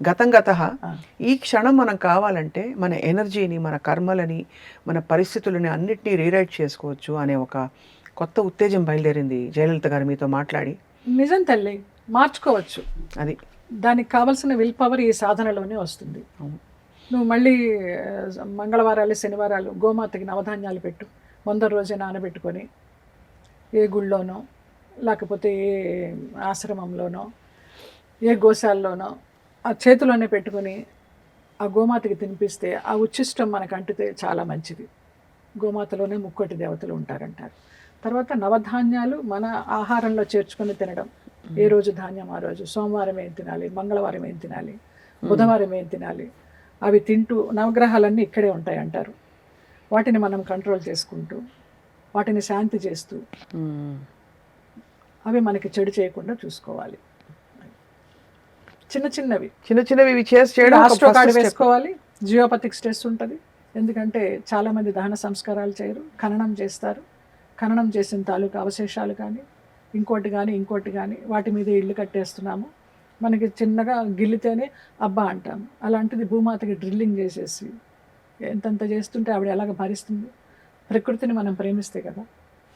గతం ఈ క్షణం మనం కావాలంటే మన ఎనర్జీని, మన కర్మలని, మన పరిస్థితులని అన్నిటినీ రీరైట్ చేసుకోవచ్చు అనే ఒక కొత్త ఉత్తేజం బయలుదేరింది జయలలిత గారు మీతో మాట్లాడి. నిజం తల్లి, మార్చుకోవచ్చు. అది దానికి కావాల్సిన విల్ పవర్ ఈ సాధనలోనే వస్తుంది. నువ్వు మళ్ళీ మంగళవారాలు, శనివారాలు గోమాతకి నవధాన్యాలు పెట్టు, ముందర రోజే నానబెట్టుకొని ఏ గుళ్ళోనో లేకపోతే ఏ ఆశ్రమంలోనో ఏ గోశాలలోనో ఆ చేతిలోనే పెట్టుకొని ఆ గోమాతకి తినిపిస్తే ఆ ఉచ్ఛిష్టం మనకు అంటితే చాలా మంచిది. గోమాతలోనే ముక్కోటి దేవతలు ఉంటారంటారు. తర్వాత నవధాన్యాలు మన ఆహారంలో చేర్చుకొని తినడం. ఏ రోజు ధాన్యం ఆ రోజు, సోమవారం ఏం తినాలి, మంగళవారం ఏం తినాలి, బుధవారం ఏం తినాలి, అవి తింటూ నవగ్రహాలన్నీ ఇక్కడే ఉంటాయి అంటారు. వాటిని మనం కంట్రోల్ చేసుకుంటూ, వాటిని శాంతి చేస్తూ, అవి మనకి చెడు చేయకుండా చూసుకోవాలి. చిన్న చిన్నవి ఇవి చేయడం. ఆస్ట్రో కార్డు వేసుకోవాలి. జియోపతిక్ స్ట్రెస్ ఉంటుంది. ఎందుకంటే చాలామంది దహన సంస్కారాలు చేయరు, ఖననం చేస్తారు. ఖననం చేసిన తాలూకా అవశేషాలు కానీ ఇంకోటి కానీ వాటి మీద ఇళ్ళు కట్టేస్తున్నాము. మనకి చిన్నగా గిల్లితేనే అబ్బా అంటాము. అలాంటిది భూమాతకి డ్రిల్లింగ్ చేసేసి ఎంతంత చేస్తుంటే ఆవిడ ఎలాగ భరిస్తుంది? ప్రకృతిని మనం ప్రేమిస్తే కదా,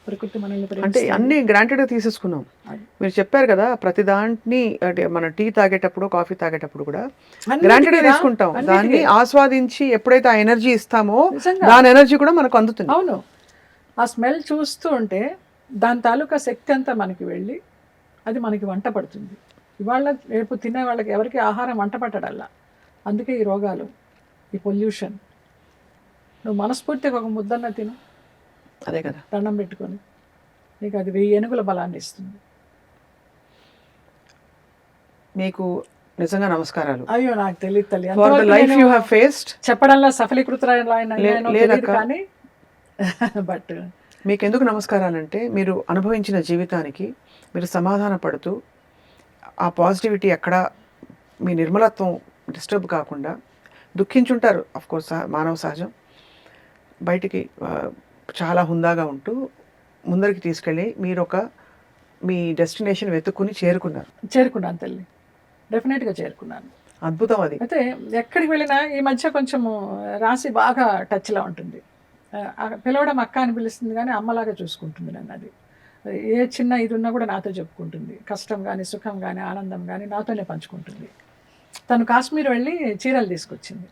ప్రకృతి మనల్ని అంటే అన్ని గ్రాంటెడ్గా తీసేసుకున్నాం. మీరు చెప్పారు కదా, ప్రతి దాంట్ని అంటే మన టీ తాగేటప్పుడు, కాఫీ తాగేటప్పుడు కూడా గ్రాంటెడ్గా తీసుకుంటాం. దాన్ని ఆస్వాదించి ఎప్పుడైతే ఆ ఎనర్జీ ఇస్తామో దాని ఎనర్జీ కూడా మనకు అందుతుంది. అవును, ఆ స్మెల్ చూస్తూ ఉంటే దాని తాలూకా శక్తి అంతా మనకి వెళ్ళి అది మనకి వంట పడుతుంది. ఇవాళ రేపు తినే వాళ్ళకి ఎవరికి ఆహారం వంట పట్టడల్లా. అందుకే ఈ రోగాలు, ఈ పొల్యూషన్. నువ్వు మనస్ఫూర్తిగా ఒక ముద్దన్న తిను, అదే కదా, దండం పెట్టుకొని, నీకు అది 1000 ఏనుగుల బలాన్ని ఇస్తుంది. మీకు నిజంగా నమస్కారాలు. అయ్యో నాకు తెలియదు తల్లి, చెప్పడంలో సఫలీకృతులైన కానీ బట్ మీకు ఎందుకు నమస్కారాలంటే మీరు అనుభవించిన జీవితానికి మీరు సమాధాన పడుతూ ఆ పాజిటివిటీ ఎక్కడ మీ నిర్మలత్వం డిస్టర్బ్ కాకుండా దుఃఖించుంటారు. అఫ్కోర్స్ మానవ సహజం. బయటికి చాలా హుందాగా ఉంటూ ముందరికి తీసుకెళ్ళి మీరు ఒక మీ డెస్టినేషన్ వెతుక్కుని చేరుకున్నారు. చేరుకున్నాను తల్లి, డెఫినెట్గా చేరుకున్నాను. అద్భుతం అది. అయితే ఎక్కడికి వెళ్ళినా ఈ మధ్య కొంచెము రాశి బాగా టచ్లో ఉంటుంది. పిలవడం అక్క అని పిలుస్తుంది కానీ అమ్మలాగా చూసుకుంటుంది నన్ను. అది ఏ చిన్న ఇది ఉన్నా కూడా నాతో చెప్పుకుంటుంది. కష్టం కానీ సుఖం కానీ ఆనందం కానీ నాతోనే పంచుకుంటుంది. తను కాశ్మీర్ వెళ్ళి చీరలు తీసుకొచ్చింది.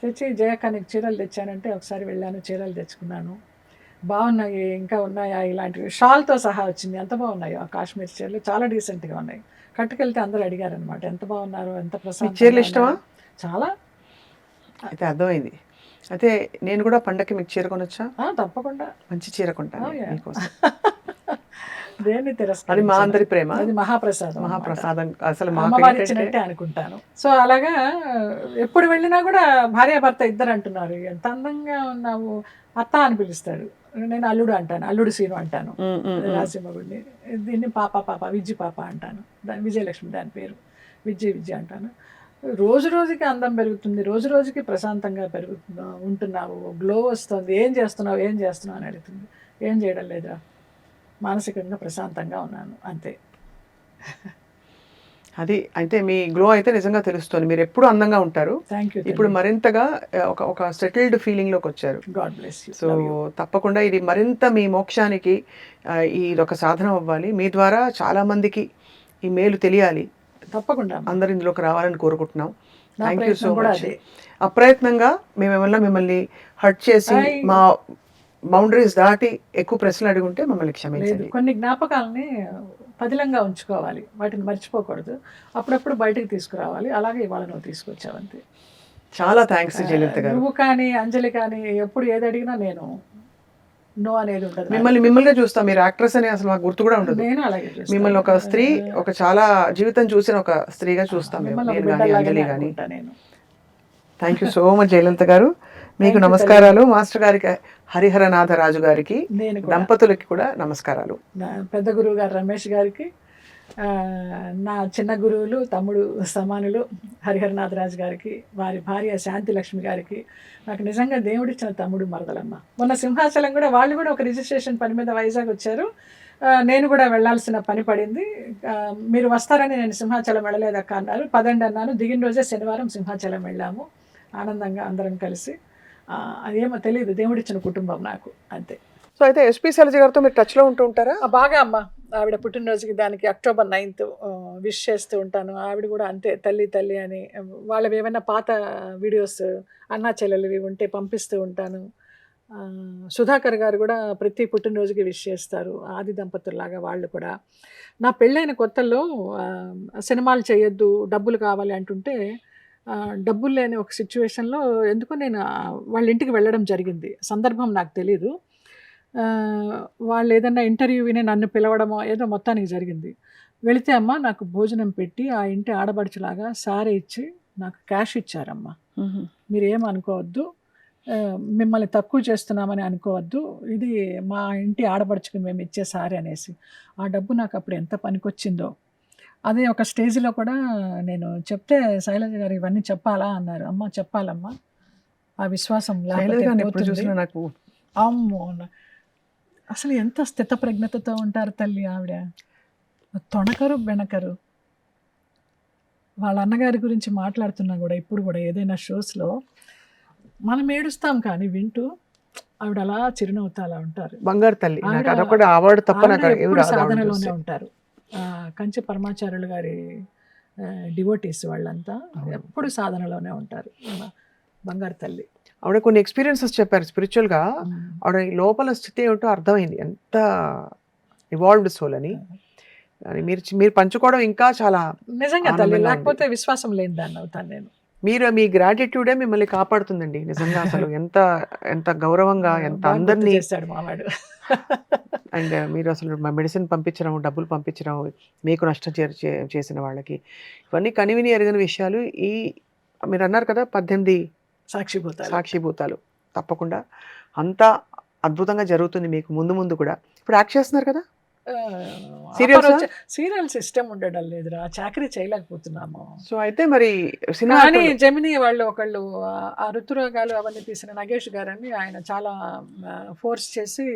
తెచ్చి జయక్క నీకు చీరలు తెచ్చానంటే ఒకసారి వెళ్ళాను, చీరలు తెచ్చుకున్నాను. బాగున్నాయి, ఇంకా ఉన్నాయా ఇలాంటివి, షాల్తో సహా వచ్చింది. ఎంత బాగున్నాయో ఆ కాశ్మీర్ చీరలు, చాలా డీసెంట్గా ఉన్నాయి. కట్టుకెళ్తే అందరూ అడిగారు అనమాట ఎంత బాగున్నారు, ఎంత ప్రశాంతంగా చీరలు ఇష్టమా? ఉన్నారు. చాలా. అయితే అర్థమైంది. అయితే నేను కూడా పండగకి మీకు చీర కొనొచ్చా? తప్పకుండా మంచి చీర కొంటాను Oh, yeah. మీకోసం. దేన్ని అది తిరస్కరించను. మా అందరి ప్రేమ, అది మహాప్రసాదం. మహాప్రసాదం. అసలు అమ్మవారు మాకు ఇచ్చినట్టే అనుకుంటాను. సో అలాగా ఎప్పుడు వెళ్ళినా కూడా భార్యాభర్త ఇద్దరు అంటున్నారు ఎంత అందంగా ఉన్నావు, అత్త అని పిలుస్తాడు. నేను అల్లుడు అంటాను, అల్లుడు సీను అంటాను రాసింహగుడిని. దీన్ని పాప విజ్జి పాప అంటాను. దాని విజయలక్ష్మి దాని పేరు, విజ్జి అంటాను. రోజు రోజుకి అందం పెరుగుతుంది, రోజు రోజుకి ప్రశాంతంగా ఉంటున్నావు, గ్లో వస్తుంది, ఏం చేస్తున్నావు అని అడుగుతుంది. ఏం చేయడం లేదురా, మానసికంగా ప్రశాంతంగా ఉన్నాను అంతే. అది అయితే మీ గ్లో అయితే నిజంగా తెలుస్తుంది. మీరు ఎప్పుడు అందంగా ఉంటారు. Thank you. ఇప్పుడు మరింతగా ఒక సెటిల్డ్ ఫీలింగ్ లోకి వచ్చారు. God bless you. సో తప్పకుండా ఇది మరింత మీ మోక్షానికి ఇది ఒక సాధనం అవ్వాలి. మీ ద్వారా చాలా మందికి ఈ మేలు తెలియాలి. తప్పకుండా అందరు ఇందులోకి రావాలని కోరుకుంటున్నాం. నా థ్యాంక్ యూ సో ప్రయత్నం కూడా మచ్. అదే. అప్రయత్నంగా మేమేమన్నా మిమ్మల్ని హర్ట్ చేసి మా బౌండరీస్ దాటి ఎక్కువ ప్రశ్నలు అడుగుంటే మమ్మల్ని లేదు, క్షమించండి. కొన్ని జ్ఞాపకాలని పదిలంగా ఉంచుకోవాలి, వాటిని మర్చిపోకూడదు, అప్పుడప్పుడు బయటికి తీసుకురావాలి. అలాగే ఇవాళ నువ్వు తీసుకొచ్చావంతే. చాలా థ్యాంక్స్ జయలలిత గారు. నువ్వు కానీ అంజలి కానీ ఎప్పుడు ఏది అడిగినా నేను నో అనేది ఉండదు. మిమ్మల్ని చూస్తాం. మీరు యాక్ట్రెస్ అని అసలు మాకు గుర్తు కూడా ఉండదు. నేను అలాగే చూస్తాను. మిమ్మల్ని ఒక స్త్రీ, ఒక చాలా జీవితం చూసిన ఒక స్త్రీగా చూస్తాం మేము, మిమ్మల్ని ఒక నేను కానీ బిడ్డలాగానే అంజలి కానీ. అనుకుంటా నేను. Thank you so much Jayalalitha గారు. మీకు నమస్కారాలు. మాస్టర్ గారికి, హరిహరనాథరాజు గారికి, నేను కూడా, దంపతులకి కూడా నమస్కారాలు. నా పెద్ద గురువు గారు రమేష్ గారికి, నా చిన్న గురువులు తమ్ముడు సమానులు హరిహరనాథరాజు గారికి, వారి భార్య శాంతి లక్ష్మి గారికి, నాకు నిజంగా దేవుడిచ్చిన తమ్ముడు మరదలమ్మ. మొన్న సింహాచలం కూడా వాళ్ళు కూడా ఒక రిజిస్ట్రేషన్ పని మీద వైజాగ్ వచ్చారు. నేను కూడా వెళ్ళాల్సిన పని పడింది. మీరు వస్తారని నేను సింహాచలం వెళ్ళలేదక్క అన్నారు. పదండి అన్నాను. దిగిన రోజే శనివారం సింహాచలం వెళ్ళాము ఆనందంగా అందరం కలిసి. అదేమో తెలియదు, దేవుడిచ్చిన కుటుంబం నాకు అంతే. సో అయితే ఎస్పీ శైలజ గారితో మీరు టచ్లో ఉంటూ ఉంటారా? బాగా అమ్మ, ఆవిడ పుట్టినరోజుకి దానికి అక్టోబర్ 9th విష్ చేస్తూ ఉంటాను. ఆవిడ కూడా అంతే, తల్లి అని. వాళ్ళవి ఏమైనా పాత వీడియోస్ అన్నా చెల్లెలివి ఉంటే పంపిస్తూ ఉంటాను. సుధాకర్ గారు కూడా ప్రతి పుట్టినరోజుకి విష్ చేస్తారు, ఆది దంపతుల్లాగా వాళ్ళు కూడా. నా పెళ్ళైన కొత్తల్లో సినిమాలు చేయొద్దు, డబ్బులు కావాలి అంటుంటే డబ్బులు లేని ఒక సిచ్యువేషన్లో ఎందుకో నేను వాళ్ళ ఇంటికి వెళ్ళడం జరిగింది. సందర్భం నాకు తెలీదు. వాళ్ళు ఏదన్నా ఇంటర్వ్యూ విని నన్ను పిలవడమో ఏదో మొత్తానికి జరిగింది. వెళితే అమ్మ నాకు భోజనం పెట్టి ఆ ఇంటి ఆడబడుచులాగా సారీ ఇచ్చి నాకు క్యాష్ ఇచ్చారమ్మా. మీరు ఏమనుకోవద్దు, మిమ్మల్ని తక్కువ చేస్తున్నామని అనుకోవద్దు, ఇది మా ఇంటి ఆడబడుచుకి మేము ఇచ్చే సారీ అనేసి. ఆ డబ్బు నాకు అప్పుడు ఎంత పనికొచ్చిందో. అదే ఒక స్టేజ్లో కూడా నేను చెప్తే శైలజ గారు ఇవన్నీ చెప్పాలా అన్నారు. అమ్మ చెప్పాలమ్మా, ఆ విశ్వాసం నాకు అమ్మో, అసలు ఎంత స్థితప్రజ్ఞతతో ఉంటారు తల్లి ఆవిడ. తొణకరు బెణకరు. వాళ్ళ అన్నగారి గురించి మాట్లాడుతున్నా కూడా ఇప్పుడు కూడా ఏదైనా షోస్లో మనం ఏడుస్తాం కానీ వింటూ ఆవిడ అలా చిరునవ్వుతా అలా ఉంటారు. బంగారు తల్లి. అదొకటి అవార్డు తప్ప ఎప్పుడు సాధనలోనే ఉంటారు. కంచి పరమాచార్యులు గారి డివోటీస్ వాళ్ళంతా ఎప్పుడు సాధనలోనే ఉంటారు. బంగారు తల్లి. ఆవిడ కొన్ని ఎక్స్పీరియన్సెస్ చెప్పారు స్పిరిచువల్గా. ఆవిడ లోపల స్థితి ఏమిటో అర్థమైంది, ఎంత ఇవాల్వ్డ్ సోల్ అని. మీరు పంచుకోవడం ఇంకా చాలా నిజంగా తల్లి, లేకపోతే విశ్వాసం లేని దాన్ని అవుతాను నేను. మీ గ్రాటిట్యూడే మిమ్మల్ని కాపాడుతుందండి నిజంగా. అసలు ఎంత గౌరవంగా, ఎంత అందరినీ చేశాడు మావాడు. అండ్ మీరు అసలు మెడిసిన్ పంపించడం, డబ్బులు పంపించడం, మీకు నష్టం చేసిన వాళ్ళకి, ఇవన్నీ కనివిని ఎరగని విషయాలు. మీరు అన్నారు కదా 18 సాక్షిభూతాలు. తప్పకుండా అంతా అద్భుతంగా జరుగుతుంది మీకు ముందు కూడా. ఇప్పుడు యాక్ట్ చేస్తున్నారు కదా? Serials ఆ? సీరియల్ సిస్టమ్ ఉండడం లేదురా, చాకరీ చేయలేకపోతున్నాము. సో అయితే మరి సినిమా కానీ జెమినీ వాళ్ళు ఒకళ్ళు ఆ ఋతురాగాలు అవన్నీ తీసిన నగేష్ గారని ఆయన చాలా ఫోర్స్ చేసి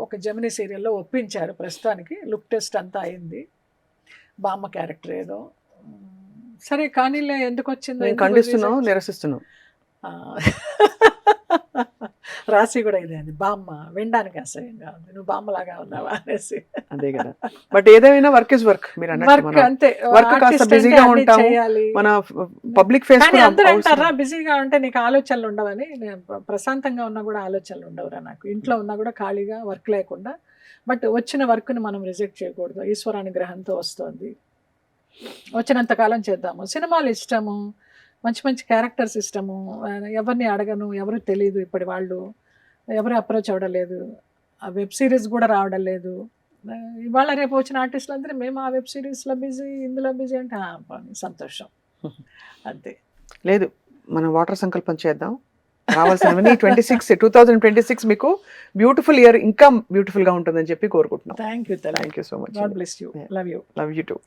ఒక జెమినీ సీరియల్లో ఒప్పించారు. ప్రస్తుతానికి లుక్ టెస్ట్ అంతా అయింది, బామ్మ క్యారెక్టర్ ఏదో. సరే కానీలే, ఎందుకు వచ్చిందో మేము ఖండిస్తున్నాం, నిరసిస్తున్నాం. రాసి కూడా ఇదే అండి, బామ్మ వినడానికి అసహ్యంగా ఉంది, నువ్వు బామ్మలాగా ఉన్నావా అనేసి. అదే కదా. బట్ ఏదైనా వర్క్ ఇస్ వర్క్. మీరు అన్నట్టు వర్క్ మనం అంతే, వర్క్ కాస్త artist బిజీగా అంటే అన్నీ ఉంటాము, చేయాలి. మన పబ్లిక్ ఫేస్ కానీ కూడా అందరూ అంటారా అవసరం. బిజీగా ఉంటే నీకు ఆలోచనలు ఉండవని. నేను ప్రశాంతంగా ఉన్నా కూడా ఆలోచనలు ఉండవురా నాకు, ఇంట్లో ఉన్నా కూడా ఖాళీగా వర్క్ లేకుండా. బట్ వచ్చిన వర్క్ని మనం రిజెక్ట్ చేయకూడదు, ఈశ్వరానుగ్రహంతో వస్తుంది, వచ్చినంతకాలం చేద్దాము. సినిమాలు ఇష్టము, మంచి మంచి క్యారెక్టర్స్ ఇష్టము, ఎవరిని అడగను, ఎవరు తెలియదు, ఇప్పటి వాళ్ళు ఎవరు అప్రోచ్ అవ్వడం లేదు, ఆ వెబ్ సిరీస్ కూడా రావడం లేదు. ఇవాళ రేపు వచ్చిన ఆర్టిస్టులు అందరూ మేము ఆ వెబ్ సిరీస్లో బిజీ, ఇందులో బిజీ అంటే పోనీ, సంతోషం అంతే. లేదు, మనం వాటర్ సంకల్పం చేద్దాం. రావాల్సినవన్నీ 2026 మీకు బ్యూటిఫుల్ ఇయర్, ఇంకా బ్యూటిఫుల్ గా ఉంటుందని చెప్పి కోరుకుంటున్నాం. Thank you, thank you so much. God bless you, love you. Love you two.